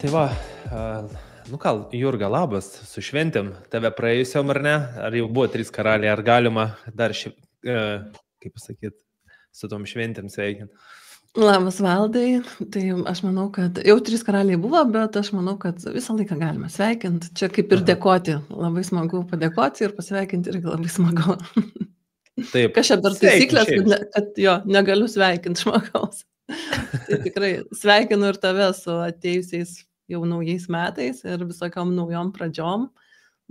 Tai va, nu ką, Jurga, labas, su šventėm, tave praėjusiom ar ne? Ar jau buvo 3 karaliai, ar galima dar kaip pasakyti, su tom šventėm sveikinti? Labas, Valdai. Tai aš manau, kad jau 3 karaliai buvo, bet aš manau, kad visą laiką galima sveikinti. Čia kaip ir dėkoti. Labai smagu padėkoti ir pasveikinti irgi labai smagu. Taip. Kas čia per taisyklės, kad jo, negaliu sveikinti žmogaus. Tai tikrai sveikinu ir tave su atėjusiais jau naujais metais ir visokiom naujom pradžiom.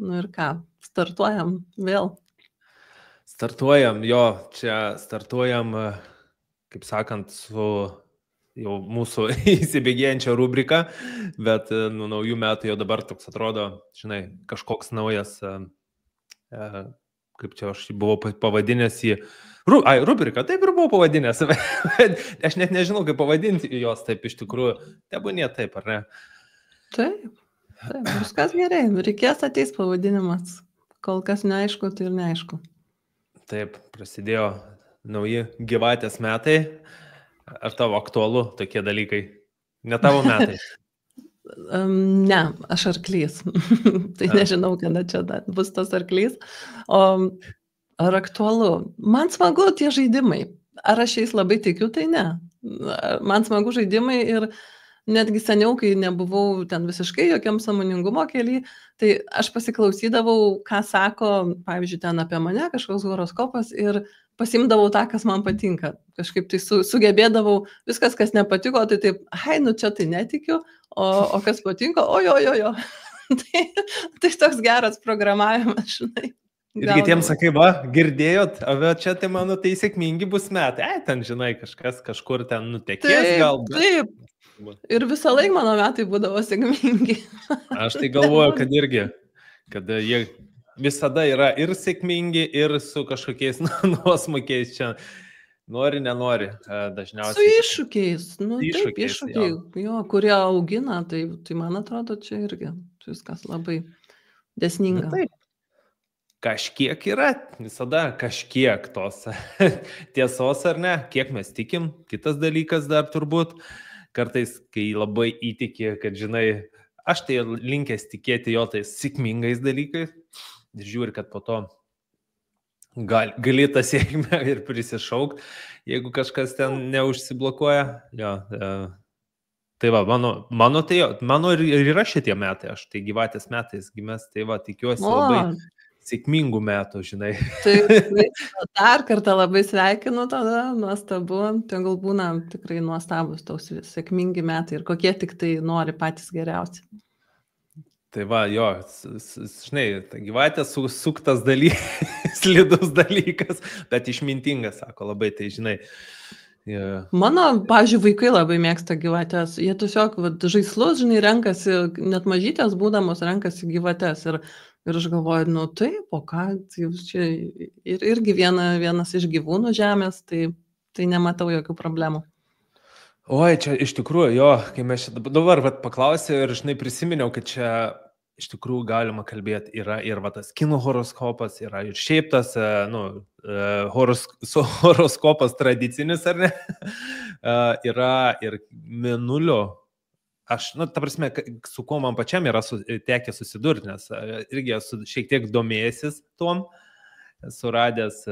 Nu ir ką, startuojam vėl. Startuojam, jo, čia startuojam, kaip sakant, su jau mūsų įsibėgėjančia rubrika, bet nuo naujų metų jau dabar toks atrodo, žinai, kažkoks naujas, kaip čia aš buvau pavadinęs į rubriką, taip ir buvau pavadinęs, aš net nežinau, kaip pavadinti jos, taip iš tikrųjų, tebūnė taip, ar ne? Taip, viskas gerai, reikės ateis pavadinimas, kol kas neaišku, tai ir neaišku. Taip, prasidėjo nauji gyvatės metai. Ar tavo aktualu tokie dalykai? Ne tavo metai? Ne, aš arklys. Tai nežinau, kada čia bus tas arklys. O ar aktualu? Man smagu tie žaidimai. Ar aš jais labai tikiu, tai ne. Man smagu žaidimai ir netgi seniau, kai nebuvau ten visiškai jokiam sąmoningumo kely, tai aš pasiklausydavau, ką sako, pavyzdžiui, ten apie mane kažkoks horoskopas ir pasimdavau tą, kas man patinka. Kažkaip tai sugebėdavau, viskas, kas nepatiko, tai taip, nu čia tai netikiu, o kas patinka, ojo. Tai toks geras programavimas, žinai. Ir kitiems sakai, va, girdėjot, čia tai mano tai sėkmingi bus metai. Ten, žinai, kažkas kažkur ten nutekės galbūt. Taip. Ir visą laiką mano metai būdavo sėkmingi. Aš tai galvoju, kad irgi, kad jie visada yra ir sėkmingi, ir su kažkokiais nuosmukiais čia nori, nenori dažniausiai. Su iššūkiais, taip, iššūkiai, jo, kurie augina, tai man atrodo, čia irgi viskas labai dėsninga. Taip. Kažkiek yra, visada kažkiek tos tiesos ar ne, kiek mes tikim, kitas dalykas dar turbūt. Kartais, kai labai įtikė, kad, žinai, aš tai linkęs tikėti jo tais sėkmingais dalykais ir žiūri, kad po to gali tą sėkmę ir prisišaukt, jeigu kažkas ten neužsiblokuoja. Jo, tai va, mano ir yra šitie metai, aš tai gyvatės metais gimęs, tai va, tikiuosi labai sėkmingų metų, žinai. Tai dar kartą labai sveikinu tada, nuostabu, tegul būna tikrai nuostabus tos sėkmingi metai ir kokie tik tai nori patys geriausi. Tai va, jo, žinai, gyvatės suktas dalykas, slidus dalykas, bet išmintingas, sako, labai tai, žinai. Mano, pavyzdžiui, vaikai labai mėgsta gyvatės, jie tiesiog žaislus, žinai, renkasi, net mažytės būdamos renkasi gyvatės ir aš galvoju, nu taip, o ką, tai čia irgi vienas iš gyvūnų žemės, tai nematau jokių problemų. Oi, čia iš tikrųjų, jo, kai mes čia dabar paklausė ir žinai prisiminiau, kad čia iš tikrųjų galima kalbėti, yra ir tas kinų horoskopas, yra ir šiaip tas horoskopas tradicinis, ar ne, yra ir mėnulio. Aš, ta prasme, su kuo man pačiam yra tekę susidurti, nes irgi esu šiek tiek domėjęsis tom, suradęs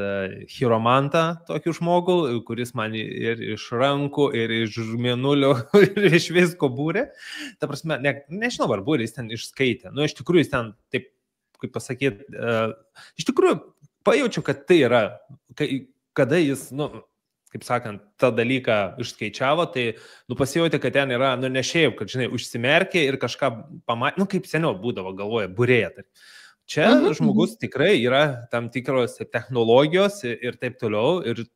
chiromantą tokį žmogų, kuris man ir iš rankų, ir iš mėnulio, ir iš visko būrė. Ta prasme, nežinau, ar būrė, jis ten išskaitė. Nu, iš tikrųjų, jis ten, taip, kaip pasakyti, iš tikrųjų, pajaučiu, kad tai yra, kada jis, kaip sakant, tą dalyką išskaičiavo, tai, pasijauti, kad ten yra, ne šiaip, kad, žinai, užsimerkė ir kažką pamatė, kaip seniau būdavo, galvoja, būrėja. Čia žmogus tikrai yra tam tikros technologijos ir taip toliau, ir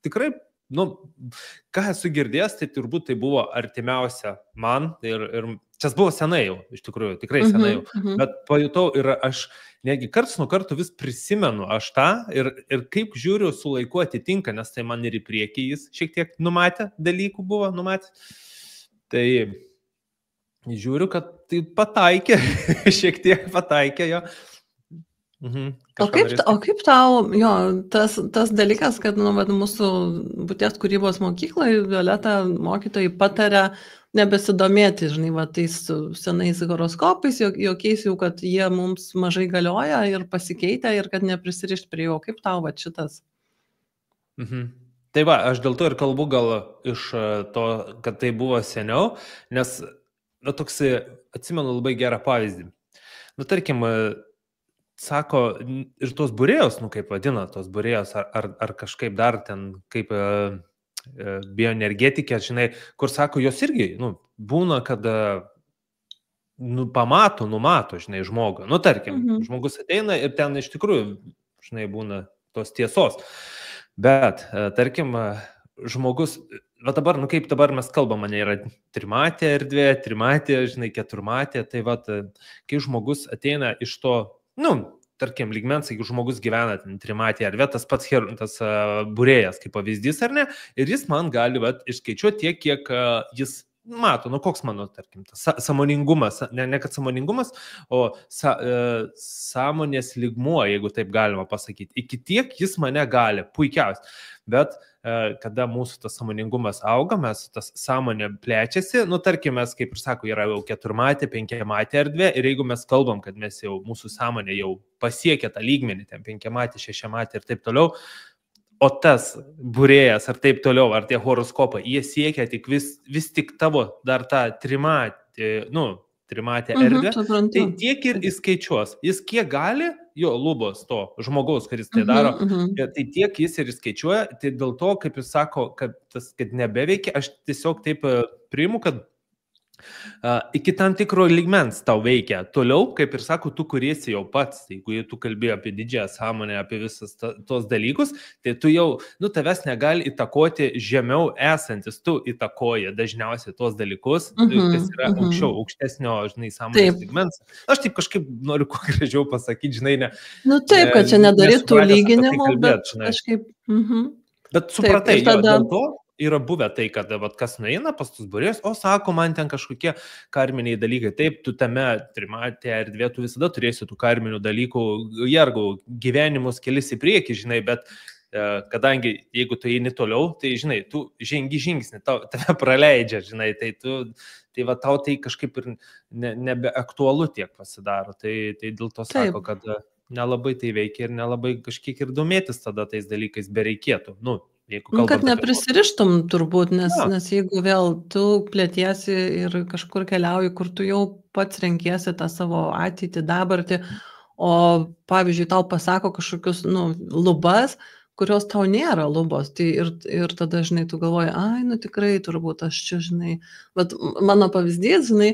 tikrai, ką esu girdėjęs, tai turbūt tai buvo artimiausia man, ir čia buvo senai jau, iš tikrųjų, tikrai senai jau, bet pajutau ir aš negi karts nuo karto vis prisimenu aš tą ir kaip žiūriu su laiku atitinka, nes tai man ir į priekį jis šiek tiek numatė, dalykų buvo numatė. Tai žiūriu, kad tai pataikė, šiek tiek pataikė jo. O kaip tau, jo, tas dalykas, kad, mūsų būties kūrybos mokykloje Violeta mokytojai pataria nebesidomėti, žinai, tais senais horoskopais, jokiais jau, kad jie mums mažai galioja ir pasikeitę ir kad neprisirišti prie jo. Kaip tau šitas? Tai va, aš dėl to ir kalbu gal iš to, kad tai buvo seniau, nes, toks, atsimenu labai gerą pavyzdį. Tarkim, sako, ir tos būrėjos, kaip vadina tos būrėjos, ar kažkaip dar ten, kaip bioenergetikė, žinai, kur sako, jos irgi, būna, kad numato, žinai, žmogų. Tarkim, žmogus ateina ir ten iš tikrųjų, žinai, būna tos tiesos. Bet, tarkim, žmogus, dabar, kaip dabar mes kalbam, mane yra trimatė erdvė, trimatė, žinai, keturmatė, tai kai žmogus ateina iš to, tarkim, lygmens, jeigu žmogus gyvena trimatėje erdvė, tas pats tas būrėjas kaip pavyzdys, ar ne, ir jis man gali išskaičiuoti tiek, kiek jis mato, koks mano, tarkim, tas sąmoningumas, ne kad sąmoningumas, o sąmonės lygmuo, jeigu taip galima pasakyti, iki tiek jis mane gali, puikiausiai, bet kada mūsų tas sąmoningumas auga, mes tas sąmonė plečiasi, tarkim, mes, kaip ir sako, yra jau keturmatė, penkiamatė erdvė, ir jeigu mes kalbam, kad mes jau, mūsų sąmonė jau pasiekė tą lygmenį, ten penkiamatė, šešiamatė ir taip toliau, o tas būrėjas ar taip toliau, ar tie horoskopai, jie siekia tik vis tik tavo dar tą trimatę erdvę, tai tiek ir įskaičiuos. Jis kiek gali, jo lubos to žmogaus, kuris tai daro, tai tiek jis ir įskaičiuoja, tai dėl to, kaip jis sako, kad nebeveikia, aš tiesiog taip priimu, kad iki tam tikro lygmens tau veikia. Toliau, kaip ir sako, tu kuriesi jau pats, jeigu tu kalbėjai apie didžiąją sąmonę, apie visus tos dalykus, tai tu jau, tavęs negali įtakoti žemiau esantis, tu įtakoji dažniausiai tos dalykus, kas yra aukštesnio, žinai, sąmonės lygmens. Aš taip kažkaip noriu kuo gražiau pasakyti, žinai, ne. Taip, kad čia nedarytų lyginimo, bet kažkaip. Bet supratai, dėl to yra buvę tai, kad kas nueina pas tus būrėjus, o sako, man ten kažkokie karminiai dalykai. Taip, tu tame trimatėje erdvė, tu visada turėsi tų karminių dalykų, jergų gyvenimus kelis į priekį, žinai, bet kadangi jeigu tu eini toliau, tai, žinai, tu žengi žingsnį, tave praleidžia, žinai, tai tau tai kažkaip ir nebeaktualu tiek pasidaro. Tai dėl to sako, kad nelabai tai veikia ir nelabai kažkiek ir domėtis tada tais dalykais bereikėtų. Kad neprisirištum turbūt, nes jeigu vėl tu plėtiesi ir kažkur keliauji, kur tu jau pats renkiesi tą savo ateitį, dabartį, o pavyzdžiui, tau pasako kažkokius, lubas, kurios tau nėra lubos, tai ir tada, žinai, tu galvoji, tikrai turbūt aš čia, žinai, bet mano pavyzdys, žinai,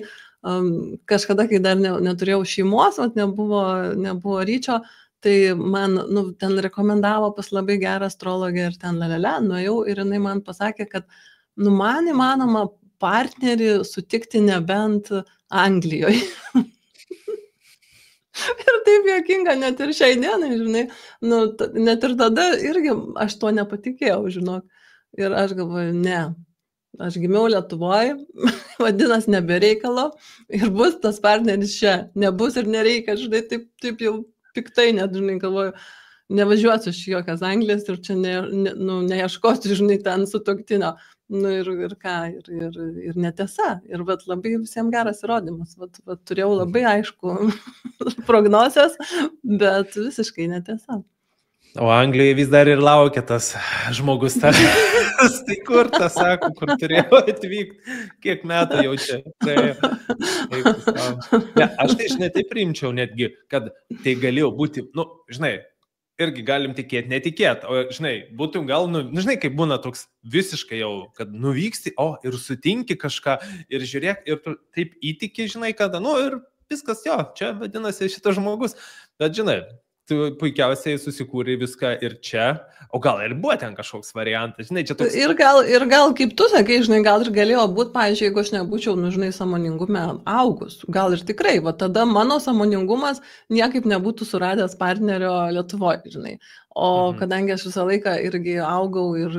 kažkada, kai dar neturėjau šeimos, nebuvo ryčio, tai man, ten rekomendavo pas labai gerą astrologę ir ten nuėjau ir jinai man pasakė, kad, man įmanoma partnerį sutikti nebent Anglijoje. Ir taip juokinga, net ir šiai dienai, žinai, net ir tada irgi aš to nepatikėjau, žinok. Ir aš galvoju, ne, aš gimiau Lietuvoje, vadinasi, nebereikalo ir bus tas partneris čia, nebus ir nereikia, žinai, taip jau piktai, net, žinai, galvoju, nevažiuosiu iš jokios Anglijos ir čia neieškosiu, žinai, ten sutuoktinio. Ir ką, ir netiesa. Ir labai visiems geras įrodymas. Turėjau labai aišku prognozes, bet visiškai netiesa. O Anglijoje vis dar ir laukia tas žmogus tas. Tai kur tas sako, kur turėjau atvykti, kiek metų jau čia. Aš tai žinai, taip priimčiau netgi, kad tai galėjo būti, žinai, irgi galim tikėti, netikėti, o, žinai, būtum gal, žinai, kaip būna toks visiškai jau, kad nuvyksti, ir sutinki kažką, ir žiūrėk, ir tu taip įtiki, žinai, kad, ir viskas, jo, čia vadinasi šitas žmogus, bet, žinai, tu puikiausiai susikūrė viską ir čia, o gal ir buvo ten kažkoks variantas, žinai, čia toks... Ir gal kaip tu sakai, žinai, gal ir galėjo būti, pavyzdžiui, jeigu aš nebūčiau, žinai, sąmoningume augus, gal ir tikrai, tada mano sąmoningumas niekaip nebūtų suradęs partnerio Lietuvoje, žinai, o kadangi aš visą laiką irgi augau ir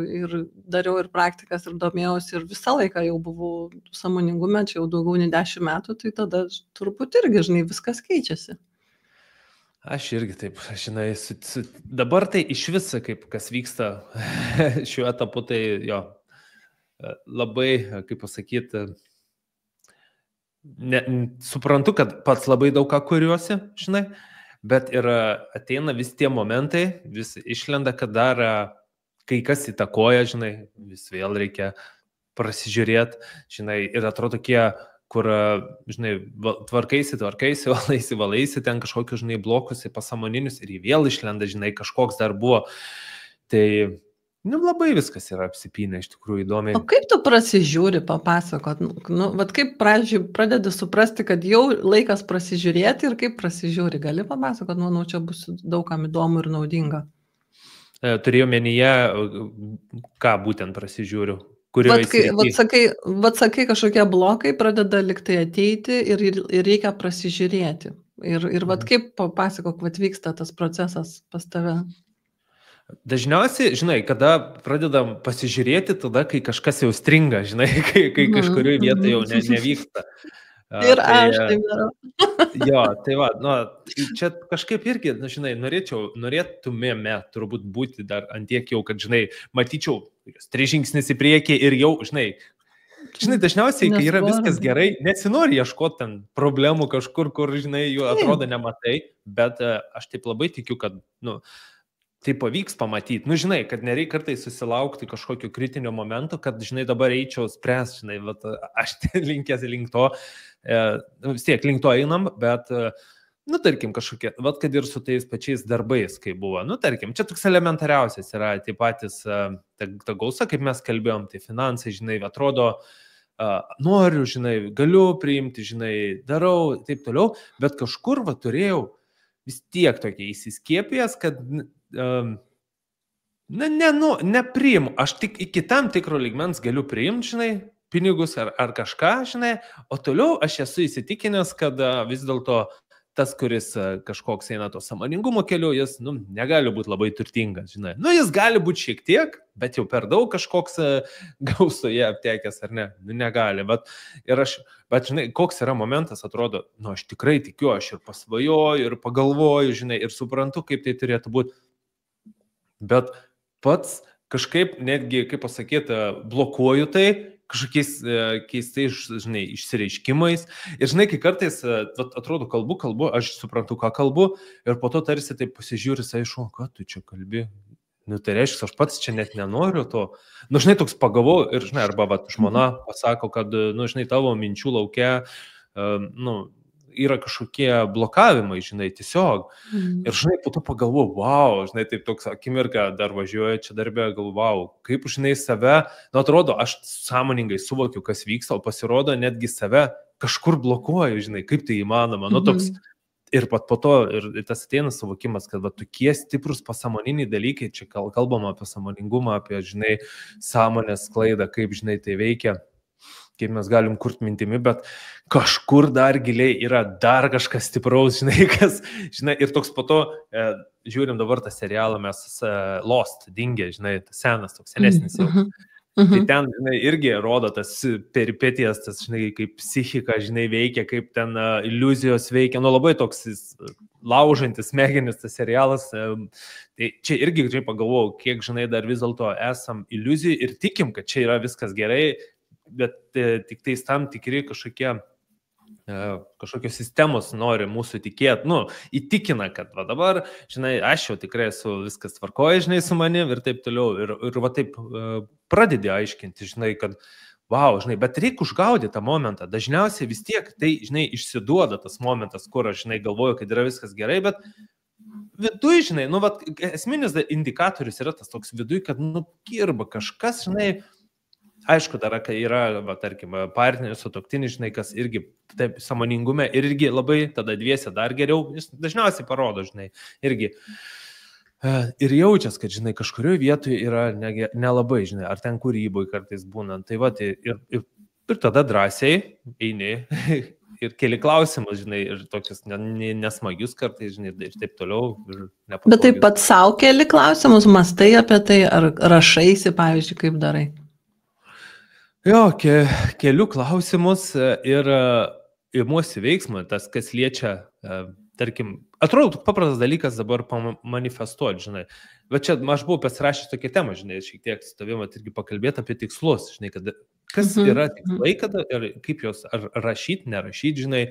dariau ir praktikas ir domėjausi ir visą laiką jau buvau sąmoningume, čia jau daugiau nei 10 metų, tai tada turbūt irgi, žinai, viskas keičiasi. Aš irgi taip, žinai, dabar tai iš viso, kaip kas vyksta šiuo etapu, tai jo, labai, kaip pasakyti, suprantu, kad pats labai daug ką kuriuosi, žinai, bet ir ateina vis tie momentai, vis išlenda, kad dar kai kas įtakoja, žinai, vis vėl reikia prasižiūrėti, žinai, ir atrodo tokie, kur, žinai, tvarkaisi, valaisi, ten kažkokius, žinai, blokus į pasamoninius ir jį vėl išlenda, žinai, kažkoks dar buvo. Tai, labai viskas yra apsipynę, iš tikrųjų įdomiai. O kaip tu prasižiūri, papasakot? Vat kaip pradedi suprasti, kad jau laikas prasižiūrėti ir kaip prasižiūri? Gali papasakot, manau, čia bus daugam įdomu ir naudinga. Turėjau menyje, ką būtent prasižiūriu. Vat sakai, kažkokie blokai pradeda liktai ateiti ir reikia prasižiūrėti. Ir vat kaip papasakok, vat vyksta tas procesas pas tave? Dažniausiai, žinai, kada pradedam pasižiūrėti, tada, kai kažkas jau stringa, žinai, kai kažkurioje vietoje jau nevyksta. Ir aš taip darau. Jo, tai va, čia kažkaip irgi, žinai, norėtumėme turbūt būti dar antiek jau, kad, žinai, matyčiau 3 žingsnis į priekį ir jau, žinai, dažniausiai, kai yra viskas gerai, nesinori ieškoti ten problemų kažkur, kur, žinai, jų atrodo nematai, bet aš taip labai tikiu, kad, tai pavyks pamatyti. Žinai, kad nereikia kartais susilaukti kažkokio kritinio momento, kad, žinai, dabar eičiau spręs, žinai, aš linkęs link to, vis tiek link to einam, bet, tarkim, kažkokie, kad ir su tais pačiais darbais, kai buvo, tarkim, čia toks elementariausias yra, tai patys, ta gausa, kaip mes kalbėjom, tai finansai, žinai, atrodo, noriu, žinai, galiu priimti, žinai, darau, taip toliau, bet kažkur, turėjau vis tiek tokia įsiskiepėjęs, kad nepriimu, aš tik iki tam tikro lygmens galiu priimti, žinai, pinigus ar kažką, žinai, o toliau aš esu įsitikinęs, kad vis dėlto tas, kuris kažkoks eina to sąmoningumo keliu, jis, negali būti labai turtingas, žinai. Jis gali būti šiek tiek, bet jau per daug kažkoks gausoje aptekęs, ar ne? Negali, bet žinai, koks yra momentas, atrodo, aš tikrai tikiu, aš ir pasvajoju, ir pagalvoju, žinai, ir suprantu, kaip tai turėtų būti. Bet pats kažkaip netgi, kaip pasakyti, blokuoju tai, kažkokiais keistais, žinai, išsireiškimais. Ir žinai, kai kartais, atrodo, kalbu, aš suprantu, ką kalbu, ir po to tarsi taip pasižiūri, aišku, ką tu čia kalbi. Tai reiškia, aš pats čia net nenoriu to. Žinai, toks pagavau ir, žinai, arba žmona pasako, kad, žinai, tavo minčių laukia, yra kažkokie blokavimai, žinai, tiesiog. Ir, žinai, po to pagalvoju, wow, žinai, taip toks akimirka dar važiuoja čia darbė, galvau, kaip, žinai, save, atrodo, aš sąmoningai suvokiu, kas vyksta, o pasirodo, netgi save kažkur blokuoju, žinai, kaip tai įmanoma. Toks, ir po to, ir tas ateina suvokimas, kad tokie stiprus pasąmoniniai dalykai, čia kalbama apie sąmoningumą, apie, žinai, sąmonės sklaidą, kaip, žinai, tai veikia, kaip mes galim kurti mintimi, bet kažkur dar giliai yra dar kažkas stipraus, žinai, kas, žinai, ir toks po to, žiūrim dabar tą serialą, mes Lost, Dingė, žinai, tas senas, toks senesnis jau. Tai ten, žinai, irgi rodo tas peripetijas, tas, žinai, kaip psichika, žinai, veikia, kaip ten iliuzijos veikia, labai toks laužantis smegenis tas serialas. Tai čia irgi, žinai, pagalvojau, kiek, žinai, dar vis dėlto esam iliuzijų ir tikim, kad čia yra viskas gerai, bet tik tais tam tikri kažkokios sistemos nori mūsų tikėti, įtikina, kad dabar, žinai, aš jau tikrai esu viskas tvarkoja, žinai, su manim ir taip toliau. Ir taip pradedi aiškinti, žinai, kad, wow, žinai, bet reikia užgaudyti tą momentą. Dažniausiai vis tiek tai, žinai, išsiduoda tas momentas, kur aš, žinai, galvoju, kad yra viskas gerai, bet viduj, žinai, esminis indikatorius yra tas toks viduj, kad, kirba kažkas, žinai, aišku, dar yra, tarkim, partneris, sutuoktinis, žinai, kas irgi taip sąmoningume ir irgi labai tada dviese dar geriau, jis dažniausiai parodo, žinai, irgi. Ir jaučias, kad, žinai, kažkurioje vietoje yra nelabai, žinai, ar ten kūryboje kartais būnant. Tai va, ir tada drąsiai eini ir keli klausimus, žinai, ir tokius nesmagius kartais, žinai, ir taip toliau. Bet taip pat savo keli klausimus, mąstai apie tai, ar rašaisi, pavyzdžiui, kaip darai? Jo, kelių klausimus ir imuosi veiksmą, tas, kas liečia, tarkim, atrodo, paprastas dalykas dabar manifestuoti, žinai. Bet čia aš buvau pasirašęs tokią temą, žinai, šiek tiek su tavimi irgi pakalbėti apie tikslus, žinai, kad kas yra tikslai, kada ir kaip juos ar rašyti, nerašyti, žinai,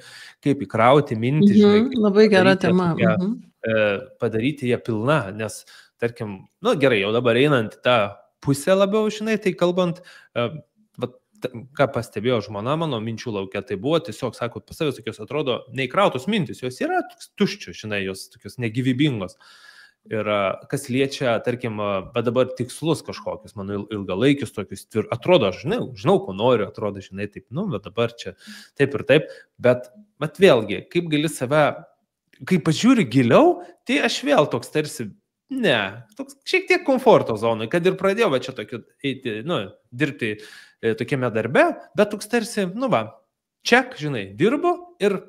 kaip įkrauti mintį, žinai. Labai gera tema. Padaryti ją pilna, nes, tarkim, nu gerai, jau dabar einant tą pusę labiau, žinai, tai kalbant, ką pastebėjo žmona mano minčių laukia, tai buvo tiesiog, sako, pas savęs tokios atrodo neįkrautos mintis, jos yra tuščios, žinai, jos tokios negyvybingos. Ir kas liečia, tarkim, bet dabar tikslus kažkokius, mano ilgalaikius tokius, atrodo, aš žinau, ko noriu, atrodo, žinai, taip, nu, bet dabar čia taip ir taip, bet vėlgi, kaip gali save, kai pažiūri giliau, tai aš vėl toks tarsi, toks šiek tiek komforto zonai, kad ir pradėjau čia tokiu eiti, nu, dirbti tokiame darbe, bet toks tarsi, nu va, ček, žinai, dirbu ir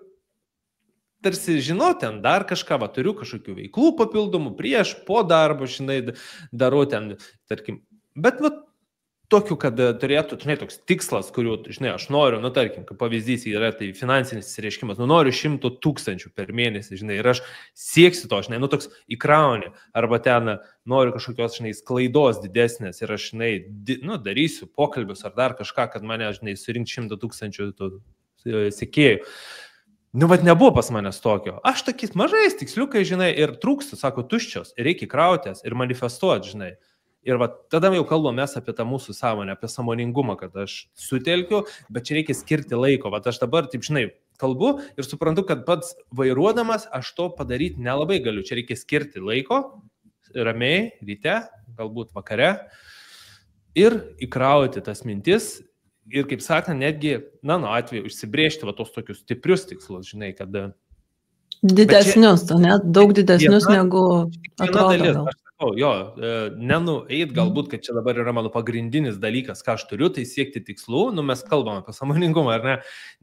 tarsi žinau ten dar kažką, va, turiu kažkokių veiklų papildomų prieš, po darbo, žinai, darau ten, tarkim, bet va, tokiu, kad turėtų, žinai, toks tikslas, kuriuo, žinai, aš noriu, nu, tarkim, kaip pavyzdys yra, tai finansinis reiškimas, nu, noriu 100 000 per mėnesį, žinai, ir aš sieksiu to, žinai, nu, toks įkrauni, arba ten noriu kažkokios, žinai, sklaidos didesnės ir aš, žinai, nu, darysiu pokalbius ar dar kažką, kad mane, žinai, surinkti 100 000 sekėjų. Nu, bet nebuvo pas manęs tokio. Aš tokiais mažais tiksliukai, žinai, ir trūksta, sako, tuščios, ir reikia krautės ir manifestuoti, žinai. Ir va, tada jau kalbame mes apie tą mūsų sąmonę, apie sąmoningumą, kad aš sutelkiu, bet čia reikia skirti laiko. Va, aš dabar, taip žinai, kalbu ir suprantu, kad pats vairuodamas aš to padaryti nelabai galiu. Čia reikia skirti laiko, ramiai, ryte, galbūt vakare ir įkrauti tas mintis. Ir kaip sakant, netgi, na, atveju, išsibrėžti va tos tokius stiprius tikslus, žinai, kad... Didesnius, net daug didesnius negu atrodo. Jo, nenueit galbūt, kad čia dabar yra mano pagrindinis dalykas, ką aš turiu, tai siekti tikslų, nu mes kalbam apie sąmoningumą, ar ne,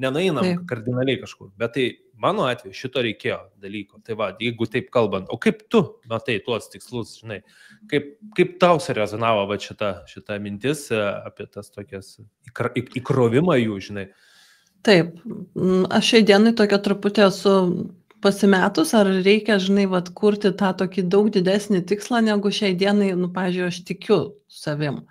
nenueinam kardinaliai kažkur, bet tai mano atveju šito reikėjo dalyko, tai va, jeigu taip kalbant, o kaip tu matai tuos tikslus, žinai, kaip tau surezonavo va šita mintis apie tas tokias įkrovimą jų, žinai? Taip, aš šiai dienai tokia truputį esu pasimetus, ar reikia, žinai, vat, kurti tą tokį daug didesnį tikslą, negu šiai dienai, nu, pažiūrėjau, aš tikiu savim.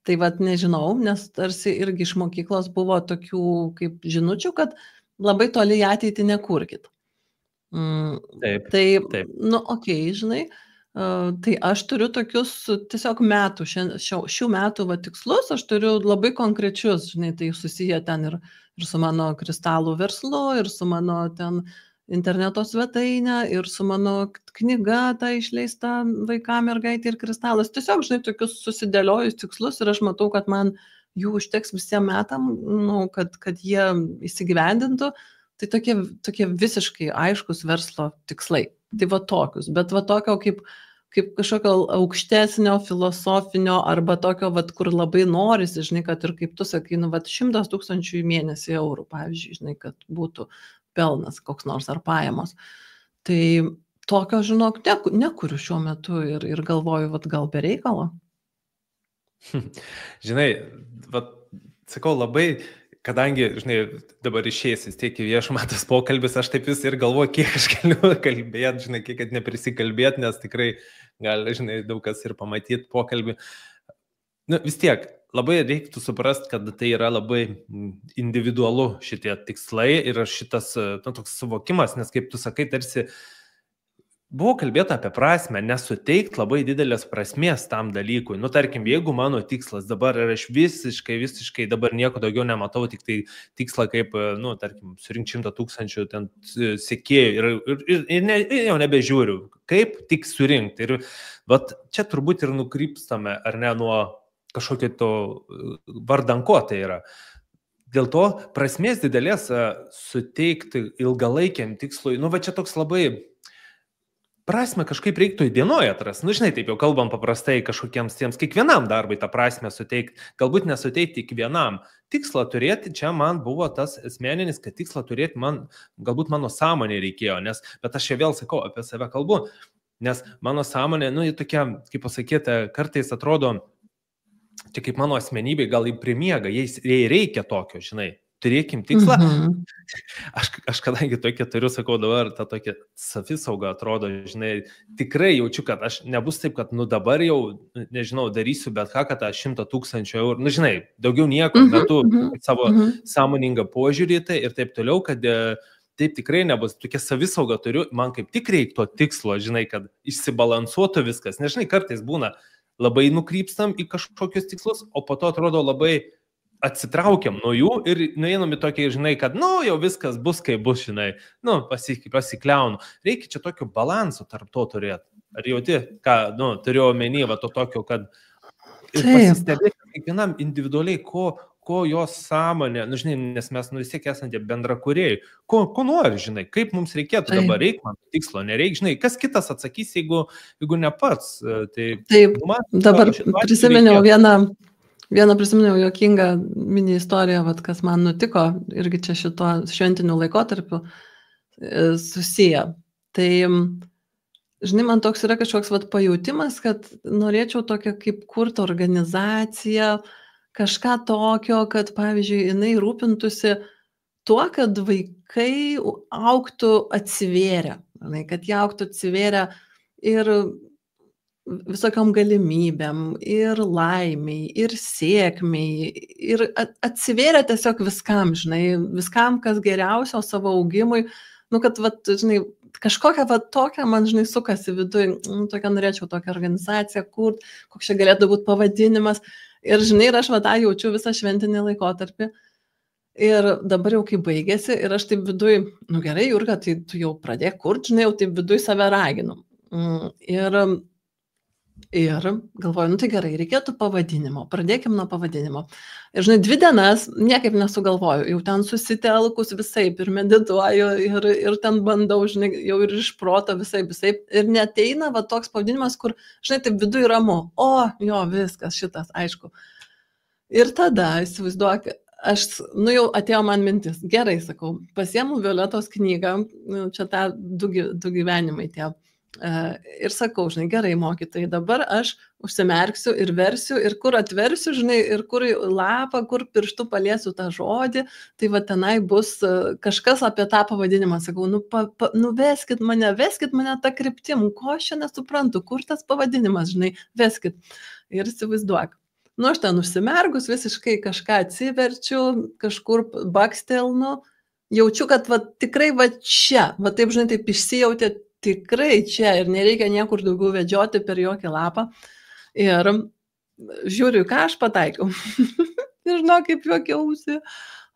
Tai vat nežinau, nes tarsi irgi iš mokyklos buvo tokių kaip žinučių, kad labai toli į ateitį nekurkit. Tai, nu, okei, žinai, tai aš turiu tokius tiesiog metų, šių metų va, tikslus, aš turiu labai konkrečius, žinai, tai susiję ten ir su mano kristalų verslu, ir su mano ten interneto svetainę, ir su mano knyga, ta išleista vaikam, mergaitė ir kristalas. Tiesiog, žinai, tokius susidėliojus tikslus ir aš matau, kad man jų užteks visiems metam, nu, kad jie įsigyvendintų. Tai tokie visiškai aiškus verslo tikslai. Tai va tokius, bet va tokio kaip kažkokio aukštesnio, filosofinio arba tokio, vat, kur labai norisi, žinai, kad ir kaip tu sakai, nu, vat 100 000 į mėnesį eurų, pavyzdžiui, žinai, kad būtų pelnas koks nors ar pajamos. Tai tokio, žinok, nekuriu šiuo metu ir galvoju, vat, gal be reikalo. Žinai, vat, sakau, labai, kadangi, žinai, dabar išėjęs tiek į viešumą tas pokalbis, aš taip vis ir galvoju, kiek aš galiu kalbėti, žinai, kiek kad neprisikalbėti, nes tikrai gali, žinai, daug kas ir pamatyti pokalbį. Nu, vis tiek, labai reiktų suprasti, kad tai yra labai individualu šitie tikslai ir šitas, nu, toks suvokimas, nes kaip tu sakai, tarsi buvo kalbėta apie prasmę, nesuteikti labai didelės prasmės tam dalykui. Nu, tarkim, jeigu mano tikslas dabar ir aš visiškai dabar nieko daugiau nematau, tik tai tikslą kaip, nu, tarkim, surinkti 100 000 ten sekėjų ir jau nebežiūriu, kaip tik surinkti. Ir vat, čia turbūt ir nukrypstame, ar ne, nuo kažkokio to vardan ko tai yra. Dėl to prasmės didelės suteikti ilgalaikiam tikslui, nu va čia toks labai prasme kažkaip reiktų įdienoje atrasti. Nu žinai, taip jau kalbam paprastai kažkokiems tiems, kiekvienam darbui tą prasmę suteikti, galbūt nesuteikti kiekvienam. Tikslą turėti čia man buvo tas asmeninis, kad tikslą turėti man, galbūt mano sąmonė reikėjo, bet aš čia vėl sakau apie save kalbu, nes mano sąmonė, nu tokia, kaip pasakyti, kartais atrodo, čia kaip mano asmenybei gal į primiegą, jai reikia tokio, žinai, turėkim tikslą. Aš kadangi tokia turiu, sakau, dabar ta tokia savisauga atrodo, žinai, tikrai jaučiu, kad aš nebus taip, kad dabar jau, nežinau, darysiu bet ką, kad aš 100 000 eurų, žinai, daugiau nieko, metu savo sąmoningą požiūrį tai ir taip toliau, kad taip tikrai nebus, tokia savisauga turiu, man kaip tik reikia to tikslo, žinai, kad išsibalansuotų viskas, nežinai, kartais būna labai nukrypstam į kažkokius tikslus, o po to atrodo labai atsitraukiam nuo jų ir nueinam į tokį, žinai, kad, jau viskas bus, kaip bus, žinai, pasikliaunu. Reikia čia tokio balanso tarp to turėti. Ar jauti, ką, turiu omeny, va, to tokio, kad ir pasistebėti kiekvienam individualiai, ko jos sąmonė, žinai, nes mes vis tiek esame bendrakūrėjai, ko nori, žinai, kaip mums reikėtų dabar, reikia man tikslo, nereikia, žinai, kas kitas atsakys, jeigu ne pats. Taip, dabar prisiminiau vieną prisiminiau juokingą mini istoriją, vat, kas man nutiko, irgi čia šito šventiniu laikotarpiu susiję. Tai, žinai, man toks yra kažkoks vat pajautimas, kad norėčiau tokią kaip kurti organizaciją, kažką tokio, kad, pavyzdžiui, jinai rūpintųsi tuo, kad vaikai augtų atsivėrę, kad jie augtų atsivėrę ir visokiom galimybėm, ir laimiai, ir sėkmiai, ir atsivėrė tiesiog viskam, žinai, viskam, kas geriausio savo augimui, kad, vat, žinai, kažkokią vat tokią man, žinai, sukasi viduj, tokią norėčiau tokią organizaciją kurti, koks čia galėtų būti pavadinimas. Ir, žinai, ir aš va tą jaučiu visą šventinį laikotarpį. Ir dabar jau kai baigėsi, ir aš taip viduj, gerai, Jurga, tai tu jau pradėk kurti, žinai, jau taip viduj save raginu. Ir galvoju, tai gerai, reikėtų pavadinimo, pradėkim nuo pavadinimo. Ir, žinai, 2 dienas niekaip nesugalvoju, jau ten susitelkus visaip ir medituoju ir ten bandau, žinai, jau ir iš proto visaip. Ir neteina va toks pavadinimas, kur, žinai, taip viduj ramu. Jo, viskas šitas, aišku. Ir tada, įsivaizduok, jau atėjo man mintis. Gerai, sakau, pasiemu Violetos knygą, čia tą du gyvenimai tie. Ir sakau, žinai, gerai, mokytojai, dabar aš užsimerksiu ir versiu, ir kur atversiu, žinai, ir kur lapą, kur pirštu paliesiu tą žodį, tai va tenai bus kažkas apie tą pavadinimą. Sakau, veskit mane tą kryptim, ko aš čia nesuprantu, kur tas pavadinimas, žinai, veskit. Ir įsivaizduok. Aš ten užsimergus, visiškai kažką atsiverčiu, kažkur bakstelnu, jaučiu, kad va tikrai va čia, va taip, žinai, taip išsijautė, tikrai čia ir nereikia niekur daugiau vedžioti per jokį lapą. Ir žiūriu, ką aš pataikiau. Ir žinau, kaip juokiausi.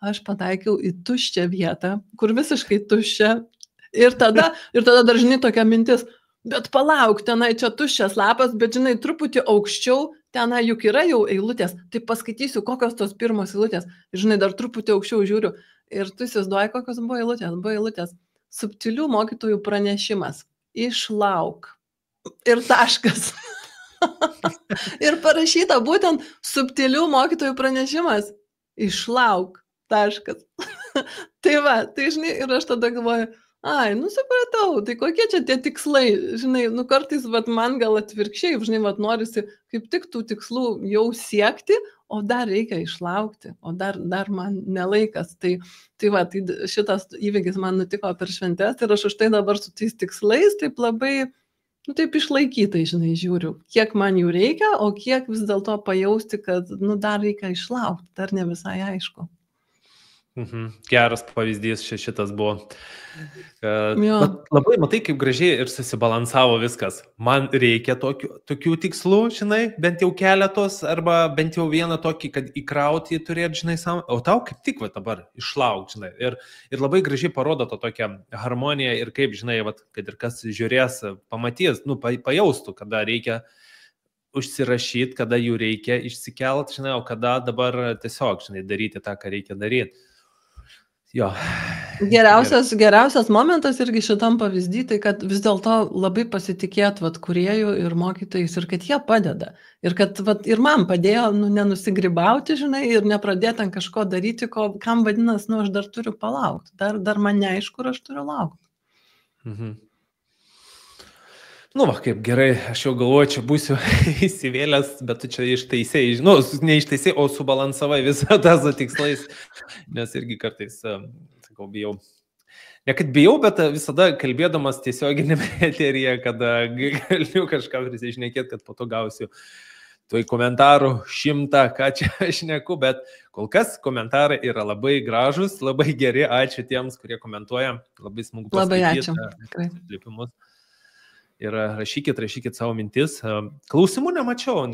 Aš pataikiau į tuščią vietą, kur visiškai tuščia. Ir tada dar, žinai, tokia mintis, bet palauk, tenai čia tuščias lapas, bet, žinai, truputį aukščiau, tenai juk yra jau eilutės. Tai paskaitysiu, kokios tos pirmos eilutės. Ir, žinai, dar truputį aukščiau žiūriu. Ir tu įsivaizduoji, kokios buvo eilutės. Buvo eilutės. Subtilių mokytojų pranešimas. Išlauk. Ir taškas. Ir parašyta būtent subtilių mokytojų pranešimas. Išlauk. Taškas. Tai va, tai žinai, ir aš tada galvoju, supratau, tai kokie čia tie tikslai, žinai, kartais vat, man gal atvirkščiai, žinai, vat, norisi kaip tik tų tikslų jau siekti, o dar reikia išlaukti, o dar man nelaikas. Tai šitas įvykis man nutiko per šventes ir aš už tai dabar su tais tikslais taip labai, taip išlaikytai, žinai, žiūriu, kiek man jų reikia, o kiek vis dėlto pajausti, kad, dar reikia išlaukti, dar ne visai aišku. Geras pavyzdys šitas buvo. Labai matai, kaip gražiai ir susibalansavo viskas. Man reikia tokių tikslų, žinai, bent jau keletos, arba bent jau vieną tokį, kad įkrauti turėti, žinai, o tau kaip tik dabar išlauk, žinai. Ir labai gražiai parodo to tokią harmoniją ir kaip, žinai, kad ir kas žiūrės, pamatys, pajaustų, kada reikia užsirašyti, kada jų reikia išsikelt, žinai, o kada dabar tiesiog, žinai, daryti tą, ką reikia daryti. Jo. Geriausias momentas irgi šitam pavyzdį, tai kad vis dėlto labai pasitikėt kūrėjų ir mokytojais ir kad jie padeda. Ir kad ir man padėjo nenusigribauti, žinai, ir nepradėti ant kažko daryti, kam vadinas, aš dar turiu palaukti. Dar man neaišku, aš turiu laukti. Nu, va, kaip gerai, aš jau galvoju, čia būsiu įsivėlęs, bet tu čia ištaisėjai, nu, neištaisėjai, o subalansavai visą tą su tikslais, nes irgi kartais, sakau, bijau. Ne kad bijau, bet visada kalbėdamas tiesioginėme eteryje, kada galiu kažką prisišnekėti, kad po to gausiu tuoj komentarų 100, ką čia aš neku, bet kol kas komentarai yra labai gražus, labai geri, ačiū tiems, kurie komentuoja, labai smagu paskaityti atlipimus. Ir rašykit savo mintis. Klausimų nemačiau.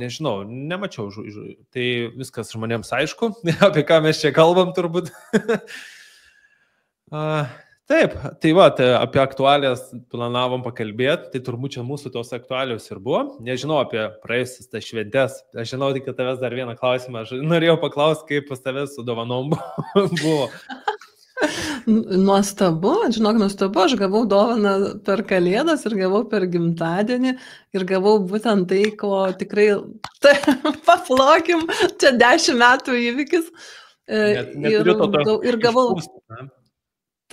Tai viskas žmonėms aišku, apie ką mes čia kalbam turbūt. Taip, tai va, apie aktualijas planavom pakalbėti, tai turbūt čia mūsų tos aktualijos ir buvo. Nežinau apie praėjusias tas šventes. Aš žinau tik tavęs dar vieną klausimą. Aš norėjau paklausti, kaip pas tavęs su dovanom buvo. Nuostabu, aš gavau dovaną per Kalėdas ir gavau per gimtadienį ir gavau būtent tai, ko tikrai, paplokim, čia 10 metų įvykis. Ir gavau...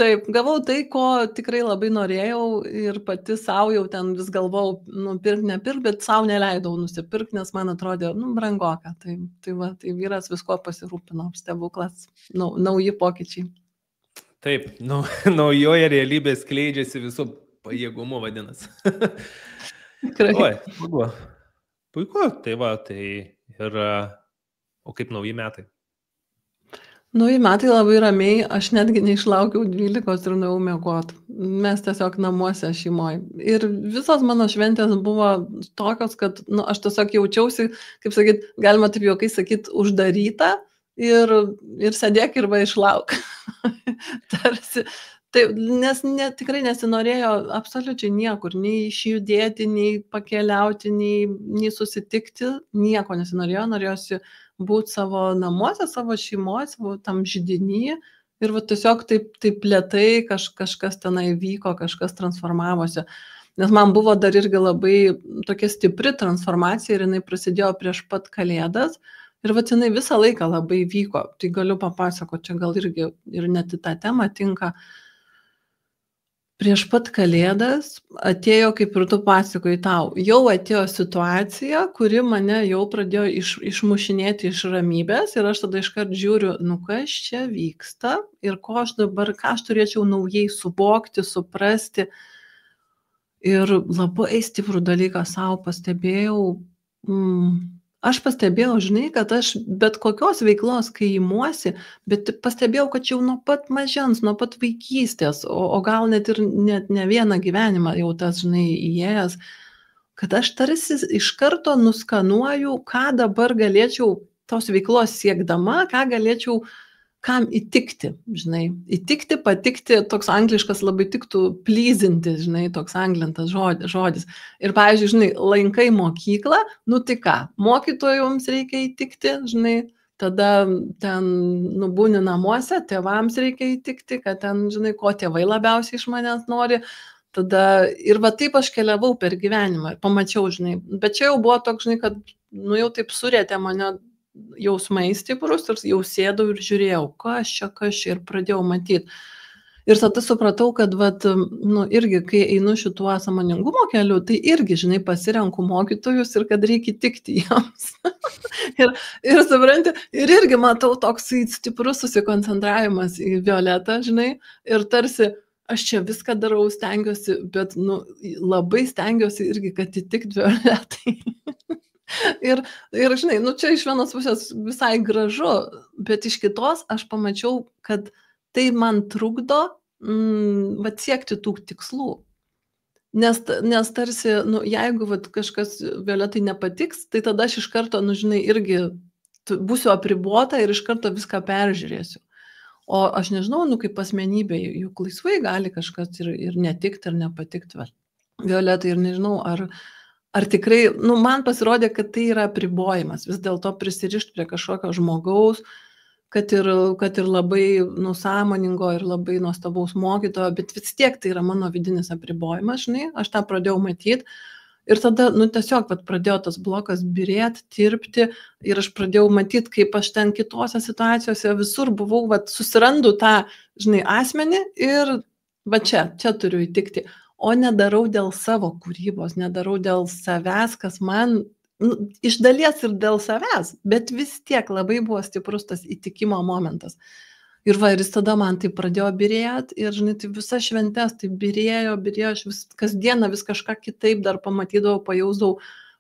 Taip, gavau tai, ko tikrai labai norėjau ir pati savo jau ten vis galvau, nepirk, bet savo neleidau nusipirkti, nes man atrodė, brangoka. Tai vyras visko pasirūpino, stebuklas, nauji pokyčiai. Taip, naujoje realybėje skleidžiasi visų pajėgumų vadinasi. Oi, puiku, tai va, tai ir, o kaip nauji metai? Nauji metai labai ramiai, aš netgi neišlaukiau 12 ir nuėjau miegoti. Mes tiesiog namuose šeimoje. Ir visos mano šventės buvo tokios, kad aš tiesiog jaučiausi, kaip sakyt, galima taip juokais sakyti, uždaryta ir sėdėk ir va išlauk. Tarsi. Taip, nes tikrai nesinorėjo absoliučiai niekur, nei išjudėti, nei pakeliauti, nei susitikti, nieko nesinorėjo, norėjosi būti savo namuose, savo šeimoje, savo tam židiny ir va, tiesiog taip lėtai kažkas tenai vyko, kažkas transformavosi. Nes man buvo dar irgi labai tokia stipri transformacija ir jinai prasidėjo prieš pat Kalėdas ir va, jinai visą laiką labai vyko. Tai galiu papasakoti, čia gal irgi ir net į tą temą tinka. Prieš pat Kalėdas atėjo, kaip ir tu pasakoji tau, jau atėjo situacija, kuri mane jau pradėjo išmušinėti iš ramybės ir aš tada iškart žiūriu, kas čia vyksta ir ką aš turėčiau naujai suvokti, suprasti. Ir labai stiprų dalyką savo pastebėjau. Aš pastebėjau, kad aš bet kokios veiklos, kai imuosi, bet pastebėjau, kad jau nuo pat mažens, nuo pat vaikystės, o gal net ir ne vieną gyvenimą jau tas, įėjęs, kad aš tarsi iš karto nuskanuoju, ką dabar galėčiau tos veiklos siekdama, ką galėčiau kam įtikti, įtikti, patikti, toks angliškas labai tiktų pleasinti, toks anglintas žodis. Ir, pavyzdžiui, lankai mokyklą, tai ką, mokytojams reikia įtikti, tada ten būni namuose, tėvams reikia įtikti, kad ten, ko tėvai labiausiai iš manęs nori. Tada ir va taip aš keliavau per gyvenimą ir pamačiau, bet čia jau buvo toks, kad, jau taip surėtė mane jausmai stiprus ir jau sėdau ir žiūrėjau, kas čia ir pradėjau matyti. Ir tada supratau, kad irgi, kai einu šituo sąmoningumo keliu, tai irgi, pasirenku mokytojus ir kad reikia tikti jiems. ir supranti, ir irgi matau toks stiprus susikoncentravimas į Violetą, ir tarsi aš čia viską darau, stengiuosi, bet labai stengiuosi irgi, kad įtikti Violetai. Ir čia iš vienos pusės visai gražu, bet iš kitos aš pamačiau, kad tai man trukdo siekti tų tikslų. Nes tarsi, jeigu kažkas Violetai nepatiks, tai tada aš iš karto, irgi būsiu apribota ir iš karto viską peržiūrėsiu. O aš nežinau, kaip asmenybė, juk laisvai gali kažkas ir netikti, ir nepatikti Violetai, ir nežinau, ar tikrai, man pasirodė, kad tai yra apribojimas, vis dėlto prisirišti prie kažkokio žmogaus, kad ir labai sąmoningo ir labai nuostabaus mokytojo, bet vis tiek tai yra mano vidinis apribojimas, aš tą pradėjau matyti ir tada, tiesiog pradėjo tas blokas birėti, tirpti ir aš pradėjau matyti, kaip aš ten kitose situacijose visur buvau, susirandu tą, asmenį ir čia turiu įtikti. o nedarau dėl savo kūrybos, nedarau dėl savęs, kas man, iš dalies ir dėl savęs, bet vis tiek labai buvo stiprus tas įtikimo momentas. Ir jis tada man tai pradėjo birėt ir, žinai, tai visas šventes tai birėjo, aš kasdieną vis kažką kitaip dar pamatydavau, pajausdavau,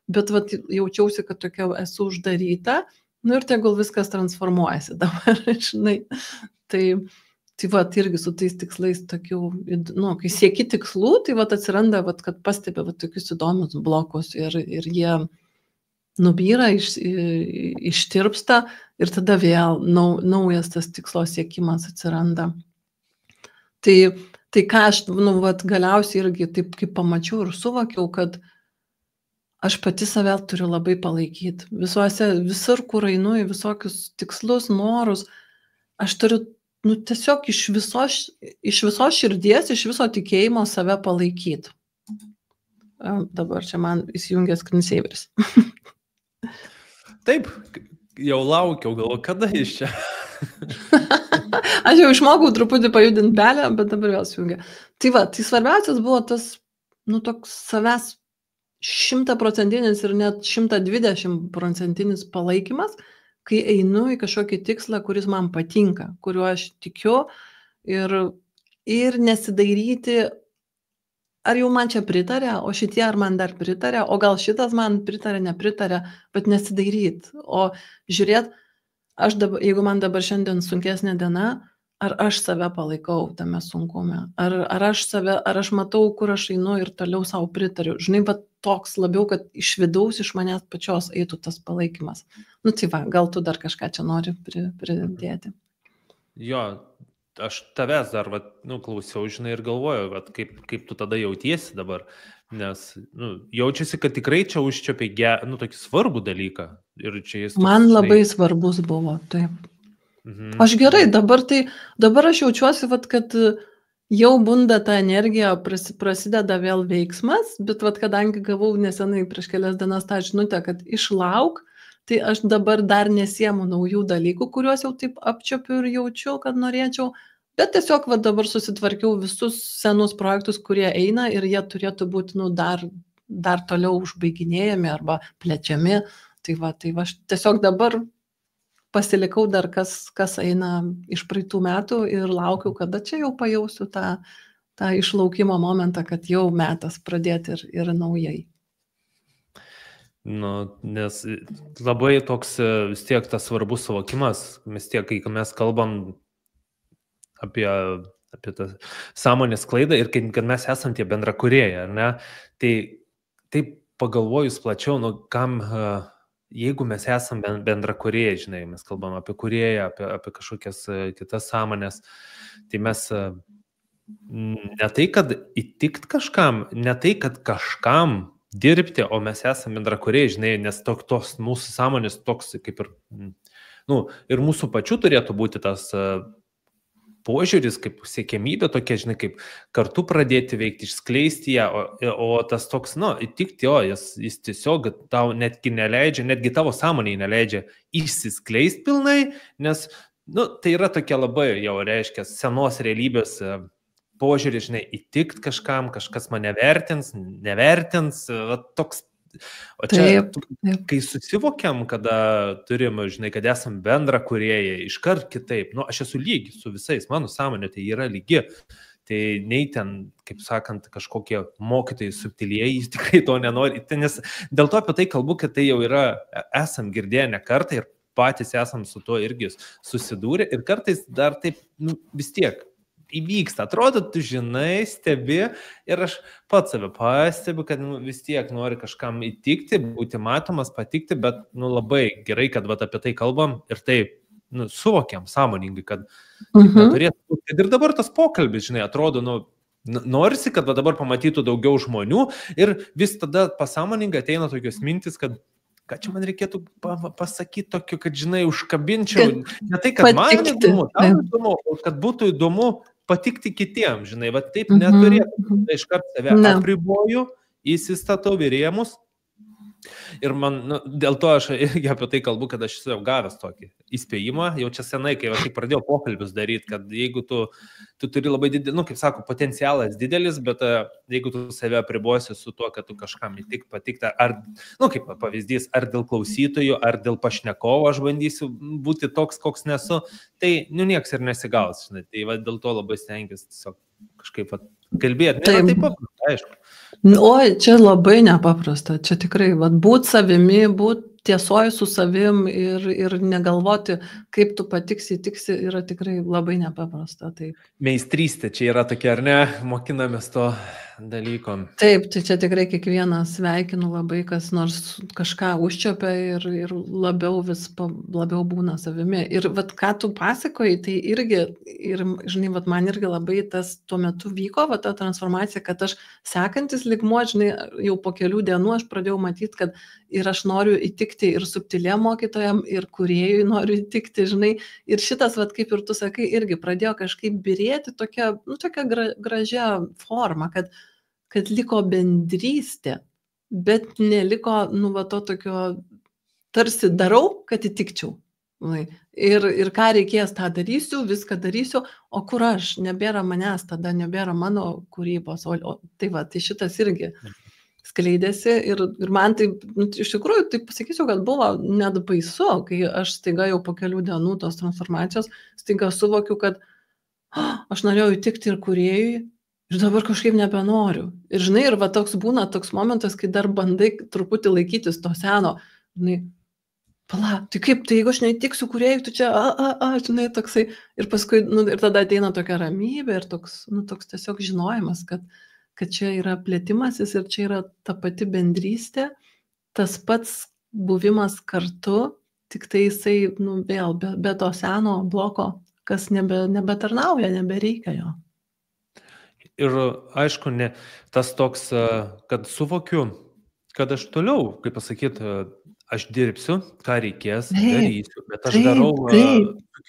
bet jaučiausi, kad tokia esu uždaryta, ir tegul viskas transformuojasi dabar, žinai. Tai irgi su tais tikslais tokių, kai sieki tikslų, tai atsiranda, kad pastebi tokius įdomius blokus ir jie nubyra, ištirpsta ir tada vėl naujas tas tikslo siekimas atsiranda. Tai ką aš galiausiai irgi taip kaip pamačiau ir suvokiau, kad aš pati save turiu labai palaikyti. Visur, kur einu į visokius tikslus, norus, aš turiu tiesiog iš visos širdies, iš viso tikėjimo save palaikyti. Dabar čia man įsijungia screensaveris. Taip, jau laukiau, galvoju, kada iš čia. Aš jau išmokau truputį pajudinti belę, bet dabar vėl įsijungia. Tai svarbiausias buvo tas, toks savęs 100% ir net 120% palaikymas, kai einu į kažkokį tikslą, kuris man patinka, kuriuo aš tikiu ir nesidairyti, ar jau man čia pritarė, o šitie ar man dar pritarė, o gal šitas man pritarė, nepritarė, bet nesidairyti. O žiūrėt, jeigu man dabar šiandien sunkesnė diena, ar aš save palaikau tame sunkume, ar aš matau, kur aš einu ir toliau savo pritariu. Žinai, bet toks labiau, kad iš vidaus, iš manęs pačios eitų tas palaikymas. Gal tu dar kažką čia nori pridėti. Jo, aš tavęs dar, klausiau, žinai, ir galvoju, kaip tu tada jautiesi dabar, nes, jaučiasi, kad tikrai čia užčiopė, tokį svarbų dalyką. Ir čia jis... Man labai svarbus buvo, taip. Aš gerai, dabar aš jaučiuosi, kad jau bunda ta energija, prasideda vėl veiksmas, bet kadangi gavau nesenai prieš kelias dienas tą žinutę, kad išlauk, tai aš dabar dar nesiemu naujų dalykų, kuriuos jau taip apčiopiu ir jaučiu, kad norėčiau, bet tiesiog dabar susitvarkiau visus senus projektus, kurie eina ir jie turėtų būti dar toliau užbaiginėjami arba plečiami. Tai aš tiesiog dabar pasilikau dar kas eina iš praeitų metų ir laukiu, kada čia jau pajausiu tą išlaukimo momentą, kad jau metas pradėti ir naujai. Nes labai toks vis tiek tas svarbus suvokimas, vis tiek, kai mes kalbam apie tą sąmonės klaidą ir kad mes esam tie bendrakūrėjai, ar ne, tai taip pagalvojus plačiau, kam, jeigu mes esam bendrakūrėjai, žinai, mes kalbam apie kūrėją, apie kažkokias kitas sąmonės, tai mes ne tai, kad įtikt kažkam, ne tai, kad kažkam dirbti, o mes esame bendrakūrėjai, žinai, nes tos mūsų sąmonės toks kaip ir, ir mūsų pačių turėtų būti tas požiūris, kaip siekiamybė tokia, žinai, kaip kartu pradėti veikti, išskleisti ją, o tas toks, įtikti jo, jis tiesiog tau netgi neleidžia, netgi tavo sąmonėje neleidžia išsiskleisti pilnai, nes, tai yra tokia labai jau reiškia senos realybės požiūrį, žinai, įtikt kažkam, kažkas mane nevertins, toks. O čia, kai susivokiam, kada turim, žinai, kad esam bendrakūrėjai, iškart kitaip, aš esu lygi su visais, mano sąmonė tai yra lygi, tai nei ten, kaip sakant, kažkokie mokytojai subtilieji, tikrai to nenori, nes dėl to apie tai kalbu, kad tai jau yra, esam girdėję ne kartą ir patys esam su tuo irgi susidūrę ir kartais dar taip, vis tiek įvyksta. Atrodo, tu žinai, stebi ir aš pats save pastebiu, kad vis tiek nori kažkam įtikti, būti matomas, patikti, bet labai gerai, kad apie tai kalbam ir taip suvokiam sąmoningai, kad neturėtų būti. Ir dabar tas pokalbis, žinai, atrodo, norisi, kad dabar pamatytų daugiau žmonių ir vis tada pasąmoningai ateina tokios mintis, kad ką čia man reikėtų pasakyti tokio, kad, žinai, užkabinčiau, ne tai, kad man įdomu, kad būtų įdomu patikti kitiem, žinai, taip neturėtų, iškart save apriboju, įsistatau į rėmus Ir man, dėl to aš irgi apie tai kalbu, kad aš esu jau gavęs tokį įspėjimą, jau čia senai, kai aš tik pradėjau pokalbius daryti, kad jeigu tu turi labai didelį, kaip sako, potencialas didelis, bet jeigu tu save apribosi su tuo, kad tu kažkam patikti, ar, kaip pavyzdys, ar dėl klausytojų, ar dėl pašnekovo aš bandysiu būti toks, koks nesu, tai nieks ir nesigaus, žinai, tai dėl to labai stengiuosi tiesiog kažkaip kalbėti. Taip paprasta, aišku. Oi, čia labai nepaprasta, čia tikrai, būt savimi, būt tiesoji su savim ir negalvoti, kaip tu patiksi, yra tikrai labai nepaprasta. Taip. Meistrystė čia yra tokia, ar ne, mokinamės to dalyko. Taip, tai čia tikrai kiekvienas sveikinu labai, kas nors kažką užčiopia ir labiau būna savimi. Ir ką tu pasakoji, tai irgi, žinai, man irgi labai tas tuo metu vyko, ta transformacija, kad aš sekantis lygmuo, žinai, jau po kelių dienų aš pradėjau matyti, kad ir aš noriu įtikti ir subtiliem mokytojam, ir kūrėjui noriu įtikti, žinai, ir šitas, kaip ir tu sakai, irgi pradėjo kažkaip birėti tokia gražia forma, kad liko bendrystė, bet neliko, to tokio, tarsi darau, kad įtikčiau. Ir ką reikės, tą darysiu, viską darysiu, o kur aš, nebėra manęs, tada nebėra mano kūrybos, tai šitas irgi skleidėsi ir man tai, iš tikrųjų, tai pasakysiu, kad buvo net baisu, kai aš staiga jau po kelių dienų tos transformacijos, staiga suvokiu, kad aš norėjau įtikti ir kūrėjui, ir dabar kažkaip nebenoriu. Ir žinai, ir toks būna toks momentas, kai dar bandai truputį laikytis to seno, žinai, tai kaip, tai jeigu aš neįtiksiu kūrėjui, tu čia, žinai, toksai, ir paskui, ir tada ateina tokia ramybė ir toks tiesiog žinojimas, kad čia yra plėtimasis ir čia yra ta pati bendrystė, tas pats buvimas kartu, tik tai jisai, vėl, be to seno bloko, kas nebetarnauja, nebereikia jo. Ir aišku, tas toks, kad suvokiu, kad aš toliau, kaip pasakyti, aš dirbsiu, ką reikės, darysiu, bet aš darau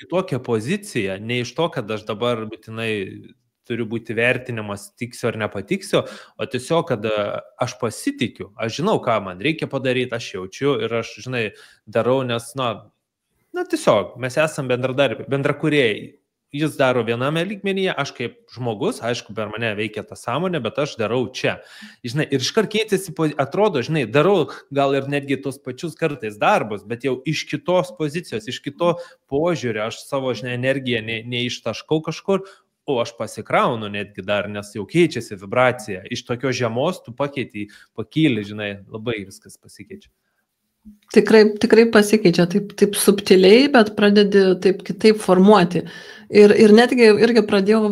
kitokią poziciją, ne iš to, kad aš dabar būtinai turiu būti vertinimas, tiksiu ar nepatiksiu, o tiesiog, kad aš pasitikiu, aš žinau, ką man reikia padaryti, aš jaučiu ir aš, žinai, darau, nes, tiesiog mes esam bendrakūrėjai. Jis daro viename lygmenyje, aš kaip žmogus, aišku, per mane veikia ta sąmonė, bet aš darau čia. Žinai, ir iškart keitėsi, atrodo, žinai, darau gal ir netgi tos pačius kartais darbus, bet jau iš kitos pozicijos, iš kito požiūrio, aš savo, žinai, energiją neištaškau kažkur, o aš pasikraunu netgi dar, nes jau keičiasi vibracija. Iš tokios žemos tu pakyli, žinai, labai viskas pasikeičia. Tikrai pasikeičia, taip subtiliai, bet pradedi taip kitaip formuoti. Ir netgi irgi pradėjau,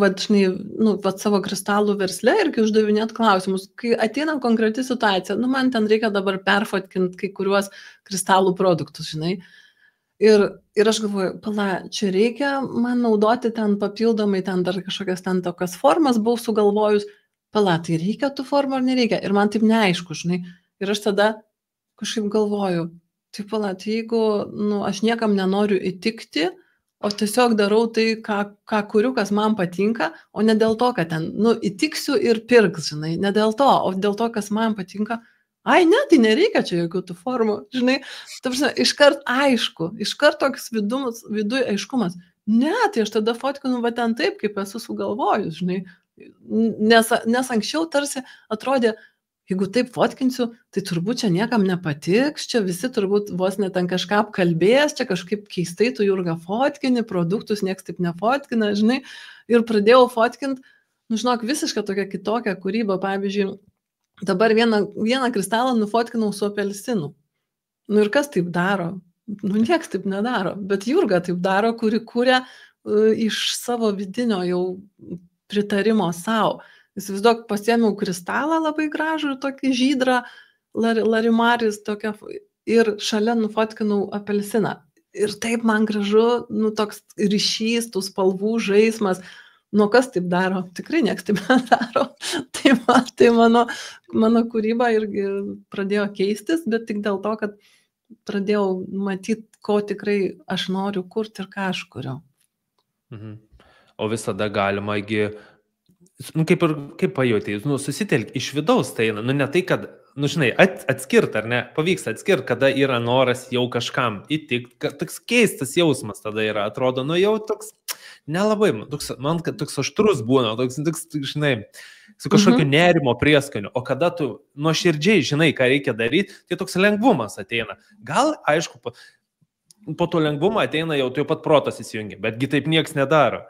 savo kristalų versle irgi uždavinėti klausimus. Kai ateina konkreti situacija, man ten reikia dabar perfotkinti kai kuriuos kristalų produktus, žinai. Ir aš galvoju, čia reikia man naudoti ten papildomai, ten dar kažkokias ten tokias formas buvau sugalvojus. Tai reikia tų formų ar nereikia? Ir man taip neaišku, žinai. Ir aš tada kažkaip galvoju, tai jeigu aš niekam nenoriu įtikti, o tiesiog darau tai, ką kuriu, kas man patinka, o ne dėl to, kad ten, įtiksiu ir pirks, žinai, ne dėl to, o dėl to, kas man patinka, tai nereikia čia jokių tų formų, žinai, iškart aišku, iškart toks viduje aiškumas, tai aš tada fotkinu ten taip, kaip esu sugalvojus, žinai, nes anksčiau tarsi atrodė, jeigu taip fotkinsiu, tai turbūt čia niekam nepatiks, čia visi turbūt vos net ten kažką apkalbės, čia kažkaip keistai tu, Jurga, fotkini, produktus nieks taip nefotkina, žinai, ir pradėjau fotkinti, žinok, visiškai tokia kitokia kūryba, pavyzdžiui, dabar vieną kristalą nufotkinau su apelsinu. Ir kas taip daro? Nieks taip nedaro, bet Jurga taip daro, kuri kūrė iš savo vidinio jau pritarimo savo. Įsivaizduok, pasiėmiau kristalą labai gražų, tokį žydrą, larimaris, tokia, ir šalia nufotkinau apelsiną. Ir taip man gražu, toks ryšys, tų spalvų žaismas. Kas taip daro? Tikrai nieks taip nedaro. Tai mano kūryba irgi pradėjo keistis, bet tik dėl to, kad pradėjau matyti, ko tikrai aš noriu kurti ir ką aš kuriu. O visada galima, kaip pajutėjai, susitelk iš vidaus, tai, ne tai, kad nu, žinai, atskirt, ar ne, pavyksta atskirt, kada yra noras jau kažkam įtikti, toks keistas jausmas tada yra, atrodo, nu jau toks nelabai, man toks aštrus būna, toks, žinai, su kažkokiu nerimo prieskoniu, o kada tu nuoširdžiai žinai, ką reikia daryti, tai toks lengvumas ateina. Gal, aišku, po to lengvumo ateina jau tu pat protas įsijungia, betgi taip nieks nedaro.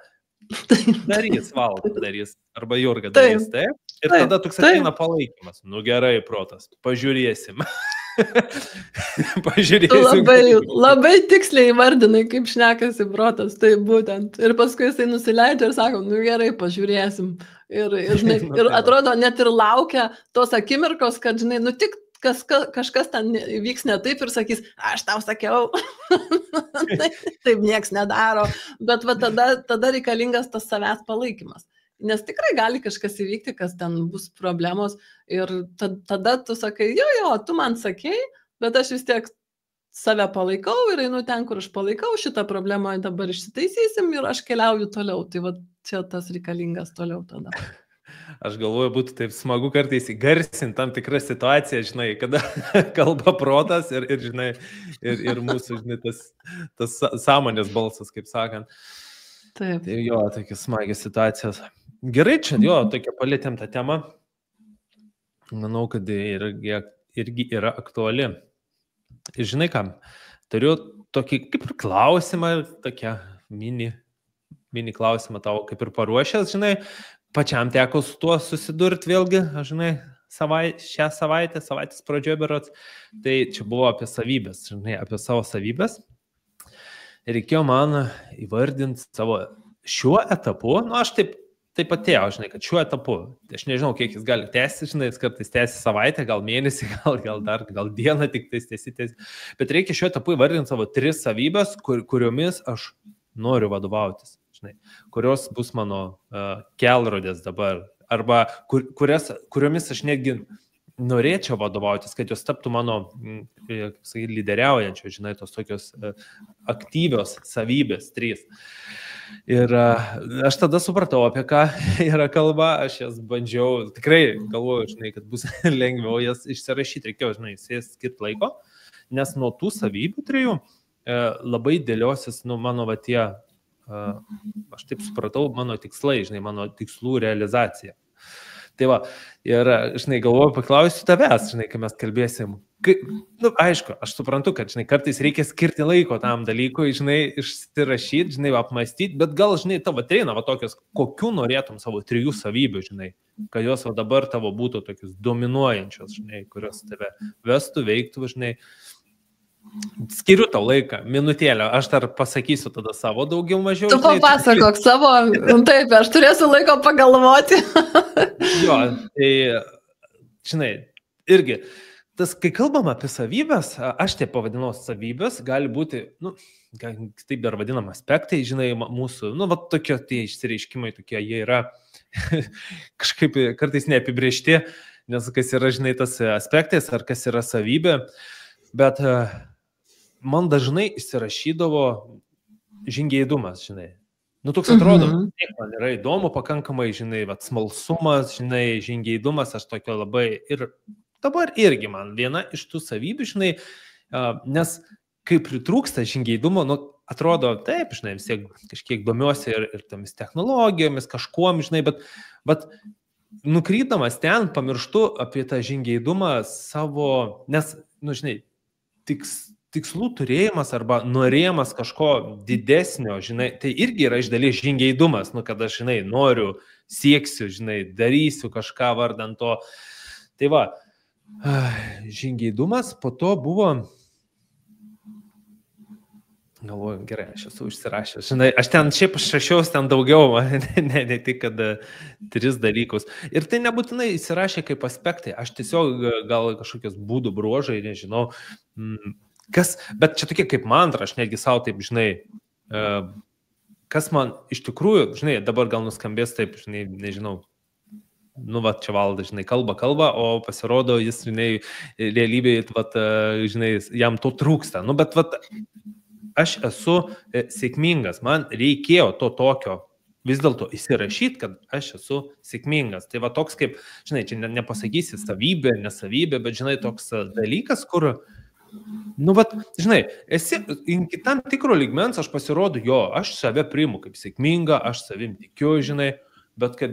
Darys, Valdas darys, arba Jurga darys, taip? Ir tada toks ateina palaikymas. Nu gerai, protas, pažiūrėsim. Pažiūrėsim. Labai tiksliai įvardinai, kaip šnekasi protas, tai būtent. Ir paskui jisai nusileidžia ir sako, nu gerai, pažiūrėsim. Žinai, ir atrodo, net ir laukia tos akimirkos, kad, žinai, nu tik kažkas ten vyks ne taip ir sakys, aš tau sakiau, taip nieks nedaro, bet va tada reikalingas tas savęs palaikymas. Nes tikrai gali kažkas įvykti, kas ten bus problemos ir tada tu sakai, jo, tu man sakei, bet aš vis tiek save palaikau ir einu ten, kur aš palaikau, šitą problemą dabar išsitaisysim ir aš keliauju toliau. Tai va čia tas reikalingas toliau tada. Aš galvoju, būtų taip smagu kartais įgarsinti tam tikrą situaciją, žinai, kada kalba protas ir žinai, ir mūsų, žinai, tas sąmonės balsas, kaip sakant. Taip. Tai jo, tokios smagios situacijos. Gerai, čia jo, tokia palėtėm tą temą. Manau, kad irgi yra aktuali. Ir žinai kam, turiu tokį kaip ir klausimą, tokią mini klausimą tau kaip ir paruošęs, žinai, pačiam teko su tuo susidurti vėlgi, žinai, šią savaitės pradžioje berods, tai čia buvo apie savybės, žinai, apie savo savybės. Reikėjo man įvardinti savo šiuo etapu, nu aš taip atėjo, žinai, kad šiuo etapu, aš nežinau, kiek jis gali tęsti, žinai, jis kartais tęsti savaitę, gal mėnesį, gal dieną tik tęsti, bet reikia šiuo etapu įvardinti savo 3 savybės, kuriomis aš noriu vadovautis. Žinai, kurios bus mano kelrodės dabar, arba kuriomis aš netgi norėčiau vadovautis, kad jos taptų mano, kaip sakyti, lyderiaujančios, žinai, tos tokios aktyvios savybės 3. Ir aš tada supratau, apie ką yra kalba, aš jas bandžiau, tikrai galvoju, žinai, kad bus lengviau jas išsirašyti, reikėjo, žinai, skirti laiko, nes nuo tų savybių 3 labai dėliosis, nu, mano va tie, aš taip supratau, mano tikslai, žinai, mano tikslų realizacija. Tai va, ir, žinai, galvoju, paklausiu tavęs, žinai, kai mes kalbėsim. Nu, aišku, aš suprantu, kad, žinai, kartais reikia skirti laiko tam dalykui, žinai, išsirašyti, žinai, apmastyti, bet gal, žinai, tavo ateina va tokios, kokių norėtum savo 3 savybių, žinai, kad jos va dabar tavo būtų tokios dominuojančios, žinai, kurios tave vestų, veiktų, žinai. Skiriu tau laiką, minutėlę, aš dar pasakysiu tada savo daugiau mažiau. Tu papasakok savo, taip, aš turėsiu laiko pagalvoti. Jo, tai, žinai, irgi, kai kalbam apie savybės, aš taip pavadinau savybės, gali būti, nu, taip dar vadinam aspektai, žinai, mūsų, nu, va tokie tie išsireiškimai, tokie jie yra kažkaip kartais neapibrėžti, nes kas yra, žinai, tas aspektais, ar kas yra savybė, bet man dažnai įsirašydavo žingeidumas, žinai. Nu, toks atrodo, man yra įdomu pakankamai, žinai, vat, smalsumas, žinai, žingeidumas, aš tokio labai ir dabar irgi man viena iš tų savybių, žinai, nes kai pritrūksta žingeidumo, nu, atrodo, taip, žinai, vis tiek kažkiek domiuosi ir tomis technologijomis, kažkuom, žinai, bet nukrypdamas ten, pamirštu apie tą žingeidumą savo, nes, nu, žinai, tikslų turėjimas arba norėjimas kažko didesnio, žinai, tai irgi yra iš dalies žingeidumas, nu, kad aš, žinai, noriu, sieksiu, žinai, darysiu kažką vardant to. Tai va, žingeidumas po to buvo, galvoju, gerai, aš esu užsirašęs, žinai, aš ten šiaip rašiaus ten daugiau, ne tik, kad 3 dalykus. Ir tai nebūtinai įsirašė kaip aspektai, aš tiesiog gal kažkokios būdų bruožai, nežinau, bet čia tokie kaip mantra, aš netgi savo taip, žinai, kas man iš tikrųjų, žinai, dabar gal nuskambės taip, žinai, nežinau, nu, va, čia Valdas, žinai, kalba, o pasirodo, jis, žinai, realybėje, žinai, jam to trūksta. Nu, bet, aš esu sėkmingas, man reikėjo to tokio vis dėlto įsirašyti, kad aš esu sėkmingas. Tai va toks kaip, žinai, čia nepasakysi savybė, nesavybė, bet žinai, toks dalykas, kur, nu, vat, žinai, esi iki tam tikro lygmens, aš pasirodu, jo, aš save priimu kaip sėkmingą, aš savim tikiu, žinai, bet kad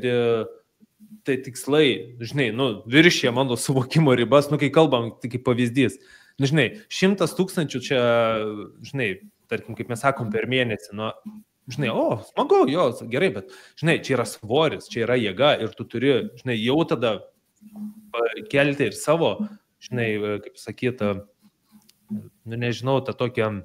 tai tikslai, žinai, nu, viršė mano suvokimo ribas, nu, kai kalbam, tai kaip pavyzdys, nu, žinai, 100 000 čia, žinai, tarkim, kaip mes sakom, per mėnesį, nu, žinai, smagu, jo, gerai, bet, žinai, čia yra svoris, čia yra jėga ir tu turi, žinai, jau tada kelti ir savo, žinai, kaip sakyt, nu, nežinau, tą tokią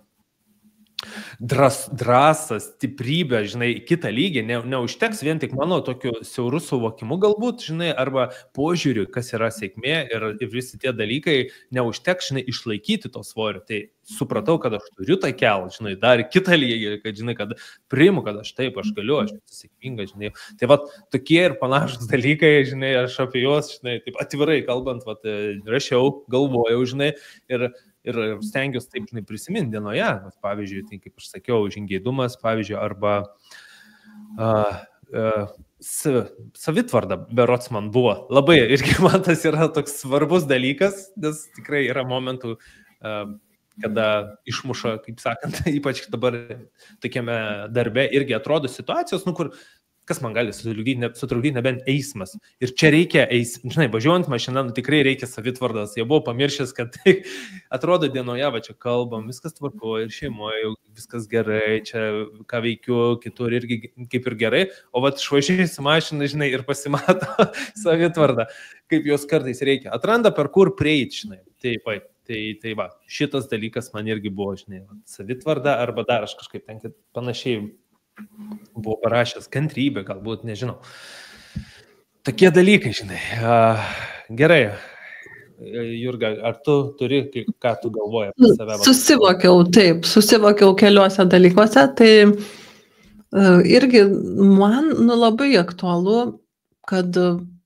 drąsą, stiprybę, žinai, kitą lygį, neužteks vien tik mano tokiu siauru suvokimu galbūt, žinai, arba požiūriu, kas yra sėkmė ir visi tie dalykai, neužteks, žinai, išlaikyti to svorio. Tai supratau, kad aš turiu tą kelą, žinai, dar kitą lygį, kad, žinai, kad priimu, kad aš taip, aš galiu, aš esu sėkminga, žinai. Tai va, tokie ir panašus dalykai, žinai, aš apie juos, žinai, taip atvirai kalbant, va, rašiau, galvojau, žinai, ir stengiuosi taip, žinai, prisiminti dienoje. Pavyzdžiui, tai kaip aš sakiau, žingeidumas, pavyzdžiui, arba savitvarda berods man buvo. Labai, irgi man tas yra toks svarbus dalykas, nes tikrai yra momentų, kada išmuša, kaip sakant, ypač dabar tokiame darbe irgi atrodo situacijos, nu, kur kas man gali sutrukdyti nebent eismas. Ir čia reikia žinai, važiuojant mašiną, nu, tikrai reikia savitvardas. Jau buvau pamiršęs, kad tai atrodo dienoje, va čia kalbam, viskas tvarkoja ir šeimoje, viskas gerai, čia ką veikiu, kitur irgi kaip ir gerai, o va išvažiuosi mašiną, žinai, ir pasimato savitvardą, kaip jos kartais reikia. Atranda per kur prieiti, žinai. Tai va, šitas dalykas man irgi buvo, žinai, savitvarda arba dar aš kažkaip ten panašiai buvo parašęs, kantrybė, galbūt, nežinau. Tokie dalykai, žinai. Gerai. Jurga, ar tu turi, ką tu galvoji apie save? Susivokiau keliuose dalykuose, tai irgi man labai aktualu, kad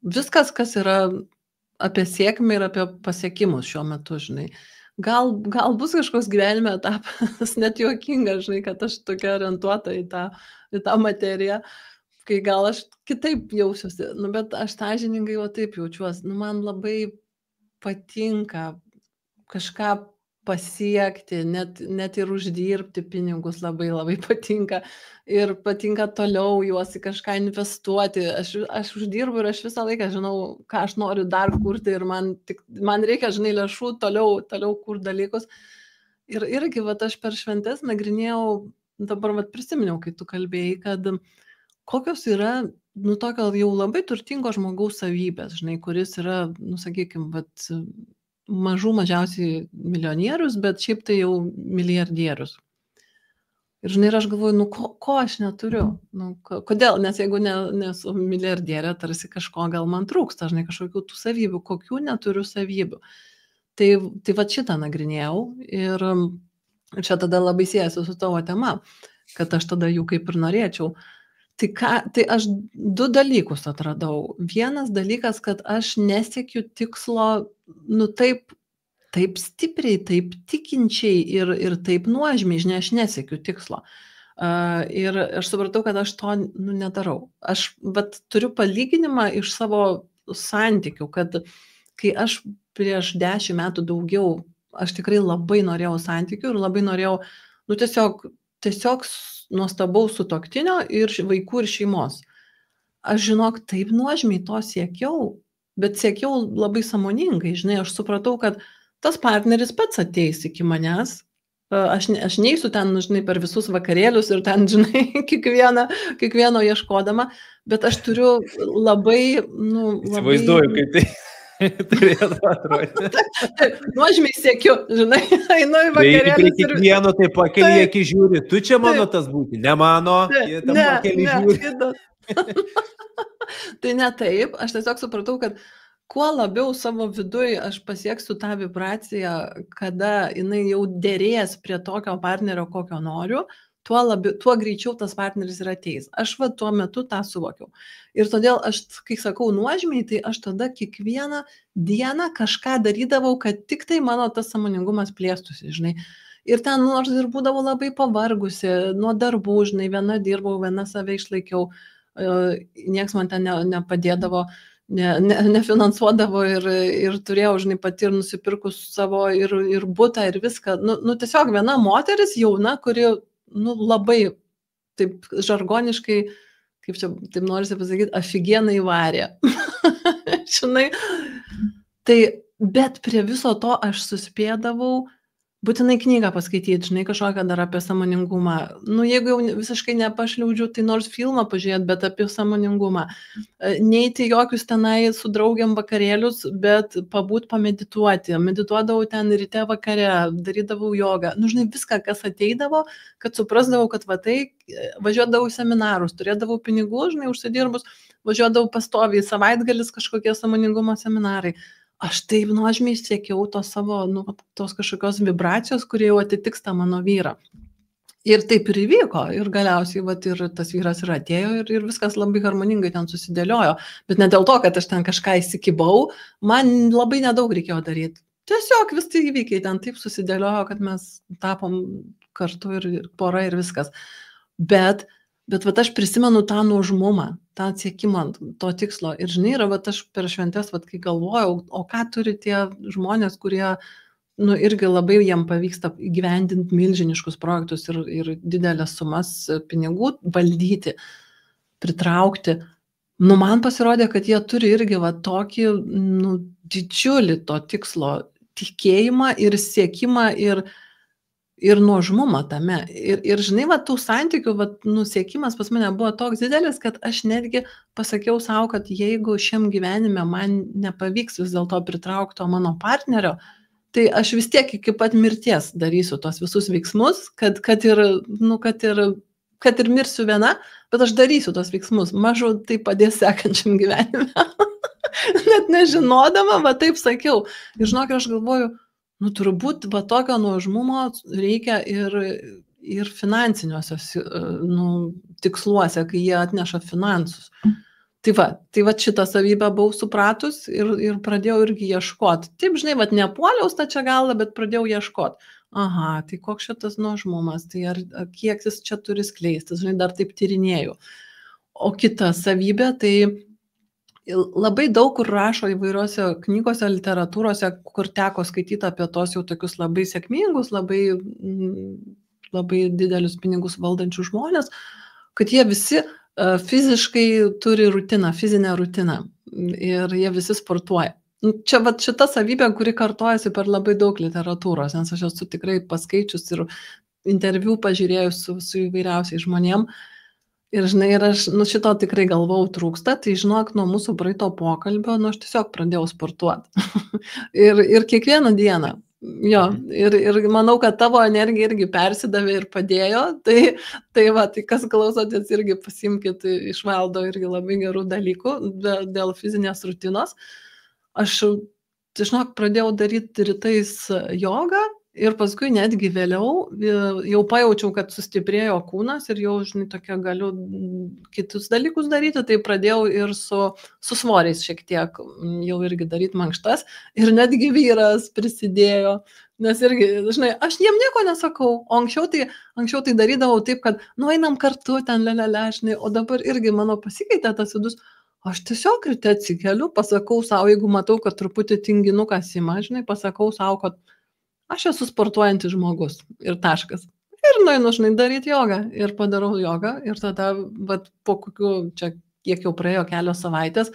viskas, kas yra apie sėkmę ir apie pasiekimus šiuo metu, žinai. Gal bus kažkoks gyvenime etapas, net juokinga, žinai, kad aš tokia orientuota į tą materiją, kai gal aš kitaip jausiuosi, nu, bet aš sąžiningai jau taip jaučiuosi, nu, man labai patinka kažką pasiekti, net ir uždirbti pinigus labai patinka ir patinka toliau juos į kažką investuoti. Aš uždirbu ir aš visą laiką žinau, ką aš noriu dar kurti ir man reikia, žinai, lėšų toliau kur dalykus. Ir irgi, vat, aš per šventes nagrinėjau, dabar vat, prisiminiau, kai tu kalbėjai, kad kokios yra, nu, tokio jau labai turtingo žmogaus savybės, žinai, kuris yra, nu, sakykime, vat, mažiausiai milijonierius, bet šiaip tai jau milijardierius. Ir žinai, aš galvoju, nu, ko aš neturiu? Nu, kodėl? Nes jeigu nesu milijardierė, tarsi kažko gal man trūksta, žinai, kažkokių tų savybių, kokių neturiu savybių. Tai va šitą nagrinėjau ir čia tada labai siejasi su tavo tema, kad aš tada jų kaip ir norėčiau. Tai aš 2 dalykus atradau. Vienas dalykas, kad aš nesiekiu tikslo, nu, taip stipriai, taip tikinčiai ir taip nuožmiai, žinai, aš nesiekiu tikslo. Ir aš supratau, kad aš to, nu, nedarau. Aš turiu palyginimą iš savo santykių, kad kai aš prieš 10 metų daugiau, aš tikrai labai norėjau santykių ir labai norėjau, nu, tiesiog nuostabaus sutuoktinio ir vaikų ir šeimos. Aš, žinok, taip nuožmiai to siekiau, bet siekiau labai sąmoningai, žinai, aš supratau, kad tas partneris pats ateis iki manęs, aš neisiu ten, žinai, per visus vakarėlius ir ten, žinai, kiekvieno ieškodama, bet aš turiu labai, nu, įsivaizduoju, kaip tai turėtų atrodyti. Nuožmiai siekiu, žinai, einu į vakarėlius. Prie kiekvieno taip pakeliai akį žiūri, tu čia mano tas būti, ne mano, jie tam pakeliai žiūri. Tai ne taip, aš tiesiog supratau, kad kuo labiau savo viduj aš pasieksiu tą vibraciją, kada jinai jau derės prie tokio partnerio, kokio noriu, tuo greičiau tas partneris ir ateis. Aš tuo metu tą suvokiau. Ir todėl aš, kai sakau nuožmiai, tai aš tada kiekvieną dieną kažką darydavau, kad tik tai mano tas sąmoningumas plėstųsi, žinai. Ir ten, nors ir būdavau labai pavargusi, nuo darbų, žinai, viena dirbau, viena save išlaikiau, nieks man ten nepadėdavo, nefinansuodavo ir turėjau, žinai, pati ir nusipirkus savo ir butą ir viską. Nu, tiesiog viena moteris jauna, kuri, nu, labai, taip žargoniškai, kaip čia, taip norisi pasakyti, aфиgenai varė. Žinai, tai, bet prie viso to aš suspėdavau būtinai knygą paskaityti, žinai, kažkokią dar apie sąmoningumą. Nu, jeigu jau visiškai nepašliaudžiu, tai nors filmą pažiūrėti, bet apie sąmoningumą. Neiti jokius tenai su draugiam vakarėlius, bet pabūt pamedituoti. Medituodavau ten ryte vakare, darydavau jogą. Nu, žinai, viską, kas ateidavo, kad suprasdavau, kad va tai, važiuodavau į seminarus, turėdavau pinigų, žinai, užsidirbus, važiuodavau pastoviai, savaitgalis kažkokie sąmoningumo seminarai. Aš taip nuožmiai siekiau to savo, nu, tos kažkokios vibracijos, kurie jau atitiks tą mano vyrą. Ir taip ir įvyko. Ir galiausiai, vat, ir tas vyras ir atėjo ir viskas labai harmoningai ten susidėliojo. Bet ne dėl to, kad aš ten kažką įsikibau, man labai nedaug reikėjo daryti. Tiesiog vis tai įvykiai ten taip susidėliojo, kad mes tapom kartu ir pora ir viskas. Bet vat aš prisimenu tą nuožmumą, tą siekimą to tikslo. Ir žinai, yra, vat aš per šventes, vat kai galvojau, o ką turi tie žmonės, kurie, nu, irgi labai jiem pavyksta įgyvendinti milžiniškus projektus ir didelės sumas pinigų valdyti, pritraukti. Nu, man pasirodė, kad jie turi irgi va tokį, nu, didžiulį to tikslo tikėjimą ir siekimą ir nuožmumą tame. Ir žinai, va, tų santykių, va, nusiekimas pas mane buvo toks didelis, kad aš netgi pasakiau savo, kad jeigu šiam gyvenime man nepavyks vis dėlto pritraukti mano partnerio, tai aš vis tiek iki pat mirties darysiu tos visus veiksmus, kad ir mirsiu viena, bet aš darysiu tos veiksmus. Mažu tai padės sekančiam gyvenime. Net nežinodama, va taip sakiau. Ir žinok, aš galvoju, nu, turbūt va tokio nuožmumo reikia ir finansiniuose, nu, tiksluose, kai jie atneša finansus. Tai va šitą savybę buvau supratus ir pradėjau irgi ieškoti. Taip, žinai, va nepuoliau stačia galva, bet pradėjau ieškoti. Aha, tai koks šitas nuožmumas, tai ar kiek jis čia turi skleistis, žinai, dar taip tyrinėjau. O kita savybė, tai labai daug kur rašo įvairiuose knygose, literatūrose, kur teko skaityti apie tos jau tokius labai sėkmingus, labai didelius pinigus valdančius žmonės, kad jie visi fiziškai turi rutiną, fizinę rutiną ir jie visi sportuoja. Čia vat šita savybė, kuri kartojasi per labai daug literatūros, nes aš esu tikrai paskaičius ir interviu pažiūrėjus su įvairiausiais žmonėm. Ir žinai, ir aš, nu, šito tikrai galvau trūksta, tai žinok, nuo mūsų praeito pokalbio, nu, aš tiesiog pradėjau sportuoti. ir kiekvieną dieną. Jo, ir manau, kad tavo energija irgi persidavė ir padėjo, tai kas klausotės irgi pasimkit iš Valdo irgi labai gerų dalykų dėl fizinės rutinos. Aš, žinok, pradėjau daryti rytais jogą. Ir paskui netgi vėliau jau pajaučiau, kad sustiprėjo kūnas ir jau, žinai, tokia galiu kitus dalykus daryti, tai pradėjau ir su svoriais šiek tiek jau irgi daryti mankštas ir netgi vyras prisidėjo, nes irgi, žinai, aš jiem nieko nesakau, o anksčiau tai darydavau taip, kad nueinam kartu ten žinai, o dabar irgi mano pasikeitė tas vidus, aš tiesiog ryte atsikeliu, pasakau savo, jeigu matau, kad truputį tinginukas ima, žinai, pasakau savo, kad aš esu sportuojantis žmogus ir taškas. Ir nueinu, žinai, daryti jogą ir padarau jogą ir tada, vat, po kokių, čia kiek jau praėjo kelios savaitės,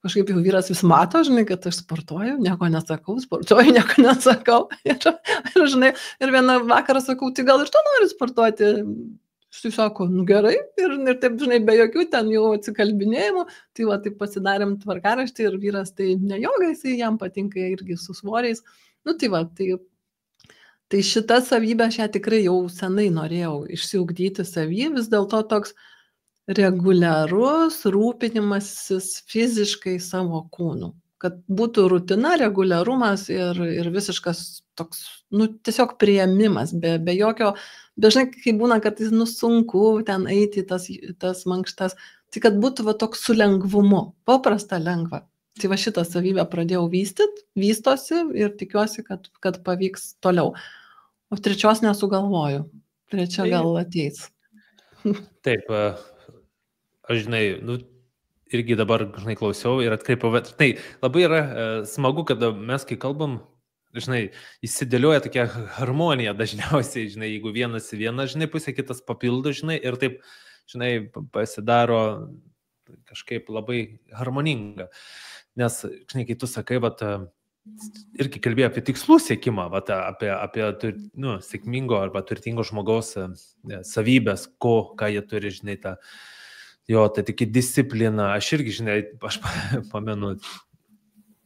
kažkaip jau vyras vis mato, žinai, kad aš sportuoju, nieko nesakau, nieko nesakau. Ir žinai, ir vieną vakarą sakau, tai gal ir tu nori sportuoti? Štai sako, nu gerai, ir taip, žinai, be jokių ten jau atsikalbinėjimų, tai va, taip pasidarėm tvarkaraštį ir vyras tai ne joga, jisai jam patinka irgi su svoriais. Nu tai va, tai šitą savybę aš ją tikrai jau senai norėjau išsiugdyti savy, vis dėlto toks reguliarus rūpinimasis fiziškai savo kūnu. Kad būtų rutina, reguliarumas ir visiškas toks, nu, tiesiog priėmimas, be jokio, dažnai, kai būna, kad nu, sunku ten eiti tas mankštas, tai kad būtų va toks su lengvumu, paprasta lengva. Tai va šitą savybę pradėjau vystosi ir tikiuosi, kad pavyks toliau. O trečios nesugalvoju. Trečia gal ateis. Taip, aš žinai, irgi dabar, žinai, klausiau ir atkreipiau, bet tai labai yra smagu, kad mes, kai kalbam, žinai, įsidėlioja tokia harmonija dažniausiai, žinai, jeigu vienas į vieną, žinai, pusė kitas papildo, žinai, ir taip, žinai, pasidaro kažkaip labai harmoninga. Nes, žinai, kai tu sakai, vat, irgi kalbėjai apie tikslų siekimą, vat, apie sėkmingo arba turtingo žmogaus savybės, ką jie turi, žinai, jo, tai tik disciplina. Aš irgi, žinai, aš pamenu,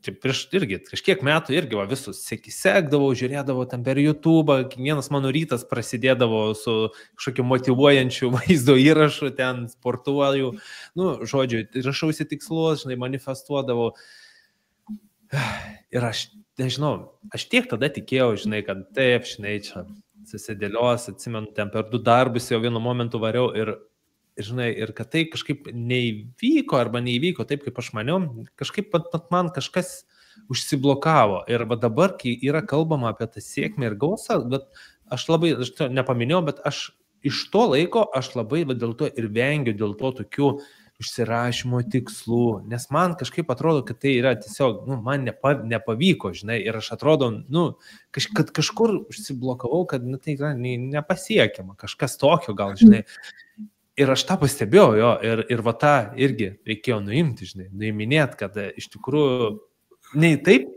prieš irgi kažkiek metų irgi visus sekdavau, žiūrėdavau ten per YouTube, kiekvienas mano rytas prasidėdavo su kažkokiu motyvuojančiu vaizdo įrašu, ten sportuoju, žodžiu, rašausi tikslus, žinai, manifestuodavau. Ir aš, nežinau, aš tiek tada tikėjau, žinai, kad taip, žinai, čia susidėlios, atsimenu, ten per 2 darbus jau vienu momentu variau ir žinai, ir kad tai kažkaip neįvyko arba neįvyko taip, kaip aš maniau, kažkaip man kažkas užsiblokavo. Ir dabar, kai yra kalbama apie tą sėkmę ir gausą, bet aš to nepaminėjau, bet aš iš to laiko aš labai dėl to ir vengiu dėl to tokių užsirašymo tikslų, nes man kažkaip atrodo, kad tai yra tiesiog, man nepavyko, žinai, ir aš atrodo, kad kažkur užsiblokavau, kad tai yra nepasiekiama, kažkas tokio gal, žinai. Ir aš tą pastebėjau, jo, ir tą irgi reikėjo nuimti, žinai, nuiminėti, kad iš tikrųjų nei taip,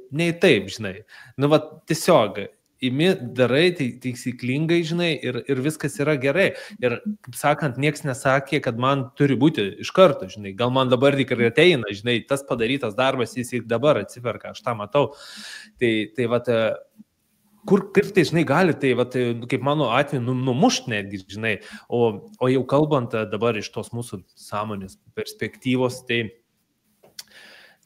žinai, tiesiog imi, darai, tai taisyklingai, žinai, ir viskas yra gerai. Ir, kaip sakant, nieks nesakė, kad man turi būti iš karto, žinai, gal man dabar tik ir ateina, žinai, tas padarytas darbas, jis ir dabar atsiperka, aš tą matau. Tai kaip tai, žinai, gali, tai, kaip mano atveju, numušt netgi, žinai, o jau kalbant dabar iš tos mūsų sąmonės perspektyvos, tai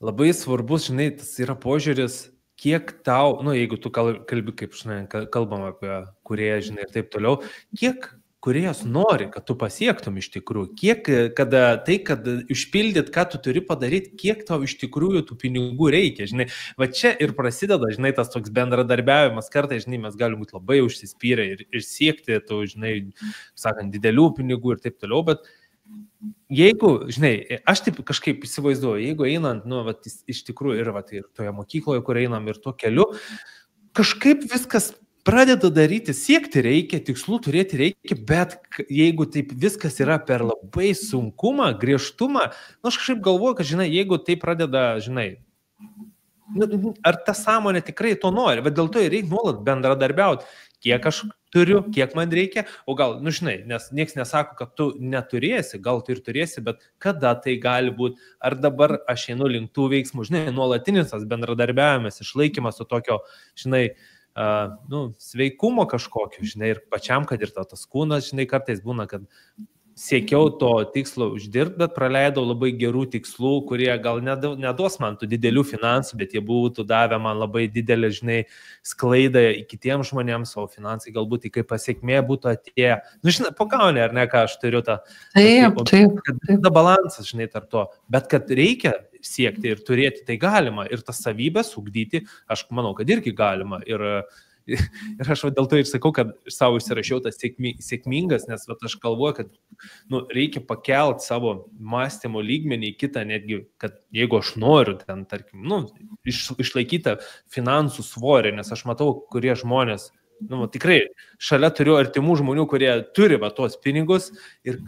labai svarbus, žinai, tas yra požiūris, kiek tau, jeigu tu kalbi, kaip, žinai, kalbam apie kūrėją, žinai, ir taip toliau, kiek kūrėjas nori, kad tu pasiektum iš tikrųjų, kiek, kad išpildyt, ką tu turi padaryti, kiek tau iš tikrųjų tų pinigų reikia, žinai, čia ir prasideda, žinai, tas toks bendradarbiavimas, kartais, žinai, mes galim būti labai užsispyrę ir siekti tų, žinai, sakant, didelių pinigų ir taip toliau, bet jeigu, žinai, aš taip kažkaip įsivaizduoju, jeigu einant, iš tikrųjų ir toje mokykloje, kur einam ir tuo keliu, kažkaip viskas pradeda daryti, siekti reikia, tikslų turėti reikia, bet jeigu taip viskas yra per labai sunkumą, griežtumą, aš kažkaip galvoju, kad, žinai, jeigu tai pradeda, žinai, ar ta sąmonė tikrai to nori, bet dėl to ir reikia nuolat bendradarbiauti, kiek aš turiu, kiek man reikia, o gal, žinai, nes nieks nesako, kad tu neturėsi, gal tu ir turėsi, bet kada tai gali būti, ar dabar aš einu link tų veiksmų, žinai, nuolatinis tas bendradarbiavimas, išlaikymas su tokio, žinai, sveikumo kažkokio, žinai, ir pačiam, kad ir tas kūnas, žinai, kartais būna, kad siekiau to tikslo uždirbti, bet praleidau labai gerų tikslų, kurie gal neduos man tų didelių finansų, bet jie būtų davę man labai didelę, žinai, sklaidą į kitiems žmonėms, o finansai galbūt kaip pasiekmė būtų atėję. Žinai, pagauni, ar ne, ką aš turiu tą... Taip. Kad balansas, žinai, tarp to. Bet kad reikia siekti ir turėti, tai galima. Ir tas savybės ugdyti, aš manau, kad irgi galima. Ir aš dėl to ir sakau, kad savo įsirašiau tas sėkmingas, nes aš galvoju, kad reikia pakelti savo mąstymo lygmenį į kitą, netgi, kad jeigu aš noriu ten, tarkim, išlaikyti finansų svorį, nes aš matau, kurie žmonės, tikrai šalia turiu artimų žmonių, kurie turi tuos pinigus ir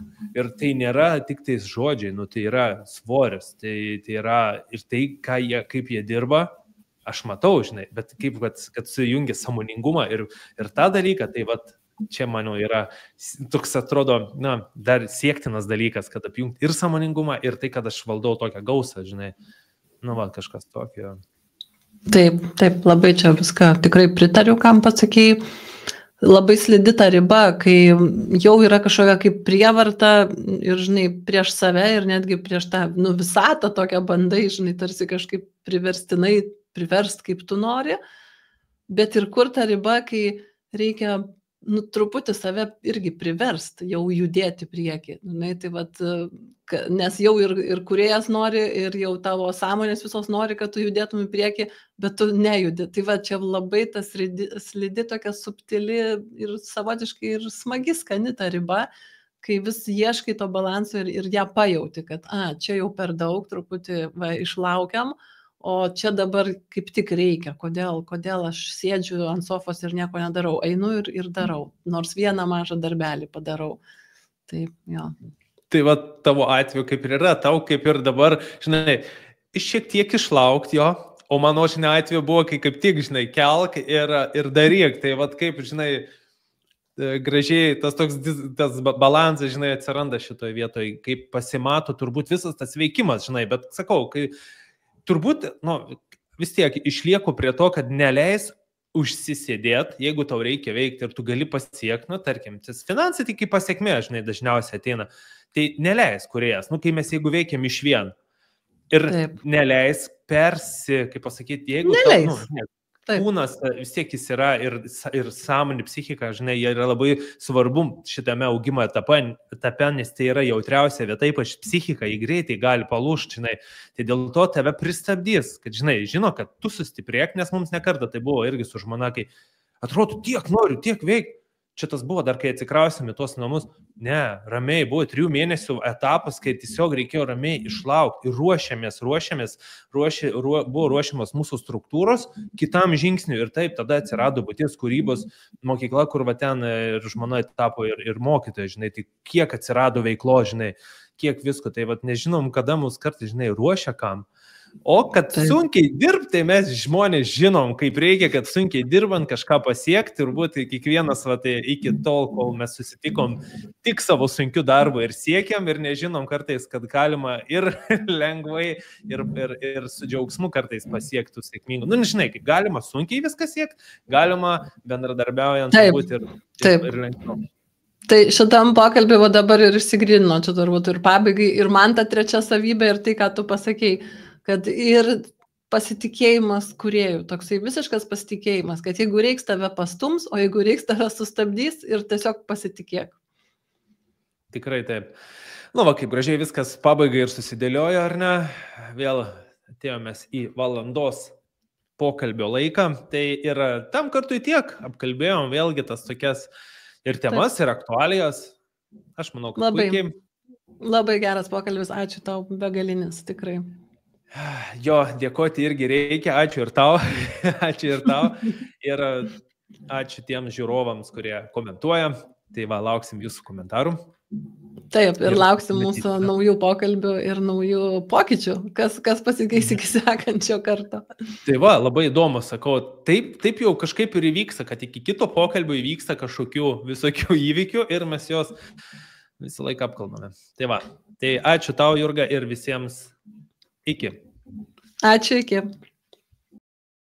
tai nėra tik tais žodžiai, tai yra svoris, tai yra ir tai, kaip jie dirba. Aš matau, žinai, bet kaip, kad sujungia sąmoningumą ir tą dalyką, tai čia, manau, yra toks, atrodo, dar siektinas dalykas, kad apjungti ir sąmoningumą, ir tai, kad aš valdau tokią gausą, žinai, kažkas tokio. Taip, labai čia viską tikrai pritariu, kam pasakėjai. Labai slidi ta riba, kai jau yra kažkokia kaip prievarta ir, žinai, prieš save ir netgi prieš tą, visatą tokią bandai, žinai, tarsi kažkaip priverst, kaip tu nori, bet ir kur ta riba, kai reikia truputį save irgi priverst jau judėti prieki. Tai vat, nes jau ir kūrėjas nori, ir jau tavo sąmonės visos nori, kad tu judėtum į priekį, bet tu nejudi. Tai va, čia labai tas slidi tokia subtili ir savotiškai ir smagi skani ta riba, kai vis ieškai to balanso ir ją pajauti, kad čia jau per daug, truputį išlaukiam, o čia dabar kaip tik reikia, kodėl aš sėdžiu ant sofos ir nieko nedarau, einu ir darau, nors vieną mažą darbelį padarau. Taip, jo. Tai va, tavo atveju kaip ir yra, tau kaip ir dabar, žinai, šiek tiek išlaukti jo, o mano, žinai, atveju buvo, kai kaip tik, žinai, kelk ir daryk, tai va, kaip, žinai, gražiai tas balansas, žinai, atsiranda šitoje vietoje, kaip pasimato turbūt visas tas veikimas, žinai, bet sakau, kai turbūt, vis tiek išlieku prie to, kad neleis užsisėdėti, jeigu tau reikia veikti ir tu gali pasiekti, tarkim, finansai tik kaip pasiekmė, žinai, dažniausiai ateina, tai neleis kūrėjas, kai mes jeigu veikiam iš vien ir neleis kaip pasakyti, jeigu kūnas vis tiek jis yra ir sąmonė, psichika, žinai, jie yra labai svarbu šitame augimo etape, nes tai yra jautriausia vieta, ypač psichika, jį greitai gali palūžti, žinai, tai dėl to tave pristabdys, kad, žinai, žino, kad tu sustiprėk, nes mums nekartą tai buvo irgi su žmona, kai atrodo, tiek noriu, tiek veik. Čia tas buvo dar, kai atsikrausėm į tuos namus. Ne, ramiai, buvo 3 mėnesių etapas, kai tiesiog reikėjo ramiai išlaukti ir buvo ruošiamas mūsų struktūros kitam žingsniui ir taip, tada atsirado būties kūrybos mokykla, kur va ten ir žmona tapo ir mokytoja, žinai, tai kiek atsirado veiklo, žinai, kiek visko, tai va nežinom, kada mus kartais, žinai, ruošia kam. O kad sunkiai dirbti, tai mes žmonės žinom, kaip reikia, kad sunkiai dirbant kažką pasiekti, turbūt kiekvienas iki tol, kol mes susitikom, tik savo sunkiu darbu ir siekiam ir nežinom kartais, kad galima ir lengvai ir su džiaugsmu kartais pasiektų sėkmingų. Nežinai, kaip galima sunkiai viską siekti, galima bendradarbiaujant būti ir lengviau. Tai šitam pokalbį dabar ir išsigrynino, čia turbūt ir pabaigai, ir man ta trečia savybė ir tai, ką tu pasakei, kad ir pasitikėjimas kūrėjų, toksai visiškas pasitikėjimas, kad jeigu reiks tave pastums, o jeigu reiks tave sustabdys ir tiesiog pasitikėk. Tikrai taip. Kaip gražiai viskas pabaigai ir susidėliojo, ar ne? Vėl atėjomės į valandos pokalbio laiką, tai ir tam kartui tiek apkalbėjom vėlgi tas tokias ir temas, ir aktualijas. Aš manau, kad puikiai. Labai geras pokalbis, ačiū tau, begalinis, tikrai. Jo, dėkoti irgi reikia, ačiū ir tau, ir ačiū tiems žiūrovams, kurie komentuoja, tai lauksim jūsų komentarų. Taip, ir lauksim mūsų naujų pokalbių ir naujų pokyčių, kas pasikeis iki sekančio karto. Tai labai įdomu, sakau, taip jau kažkaip ir įvyksta, kad iki kito pokalbio įvyksta kažkokių visokių įvykių ir mes juos visą laiką apkalbame. Tai ačiū tau, Jurga, ir visiems iki. Ačiū, iki.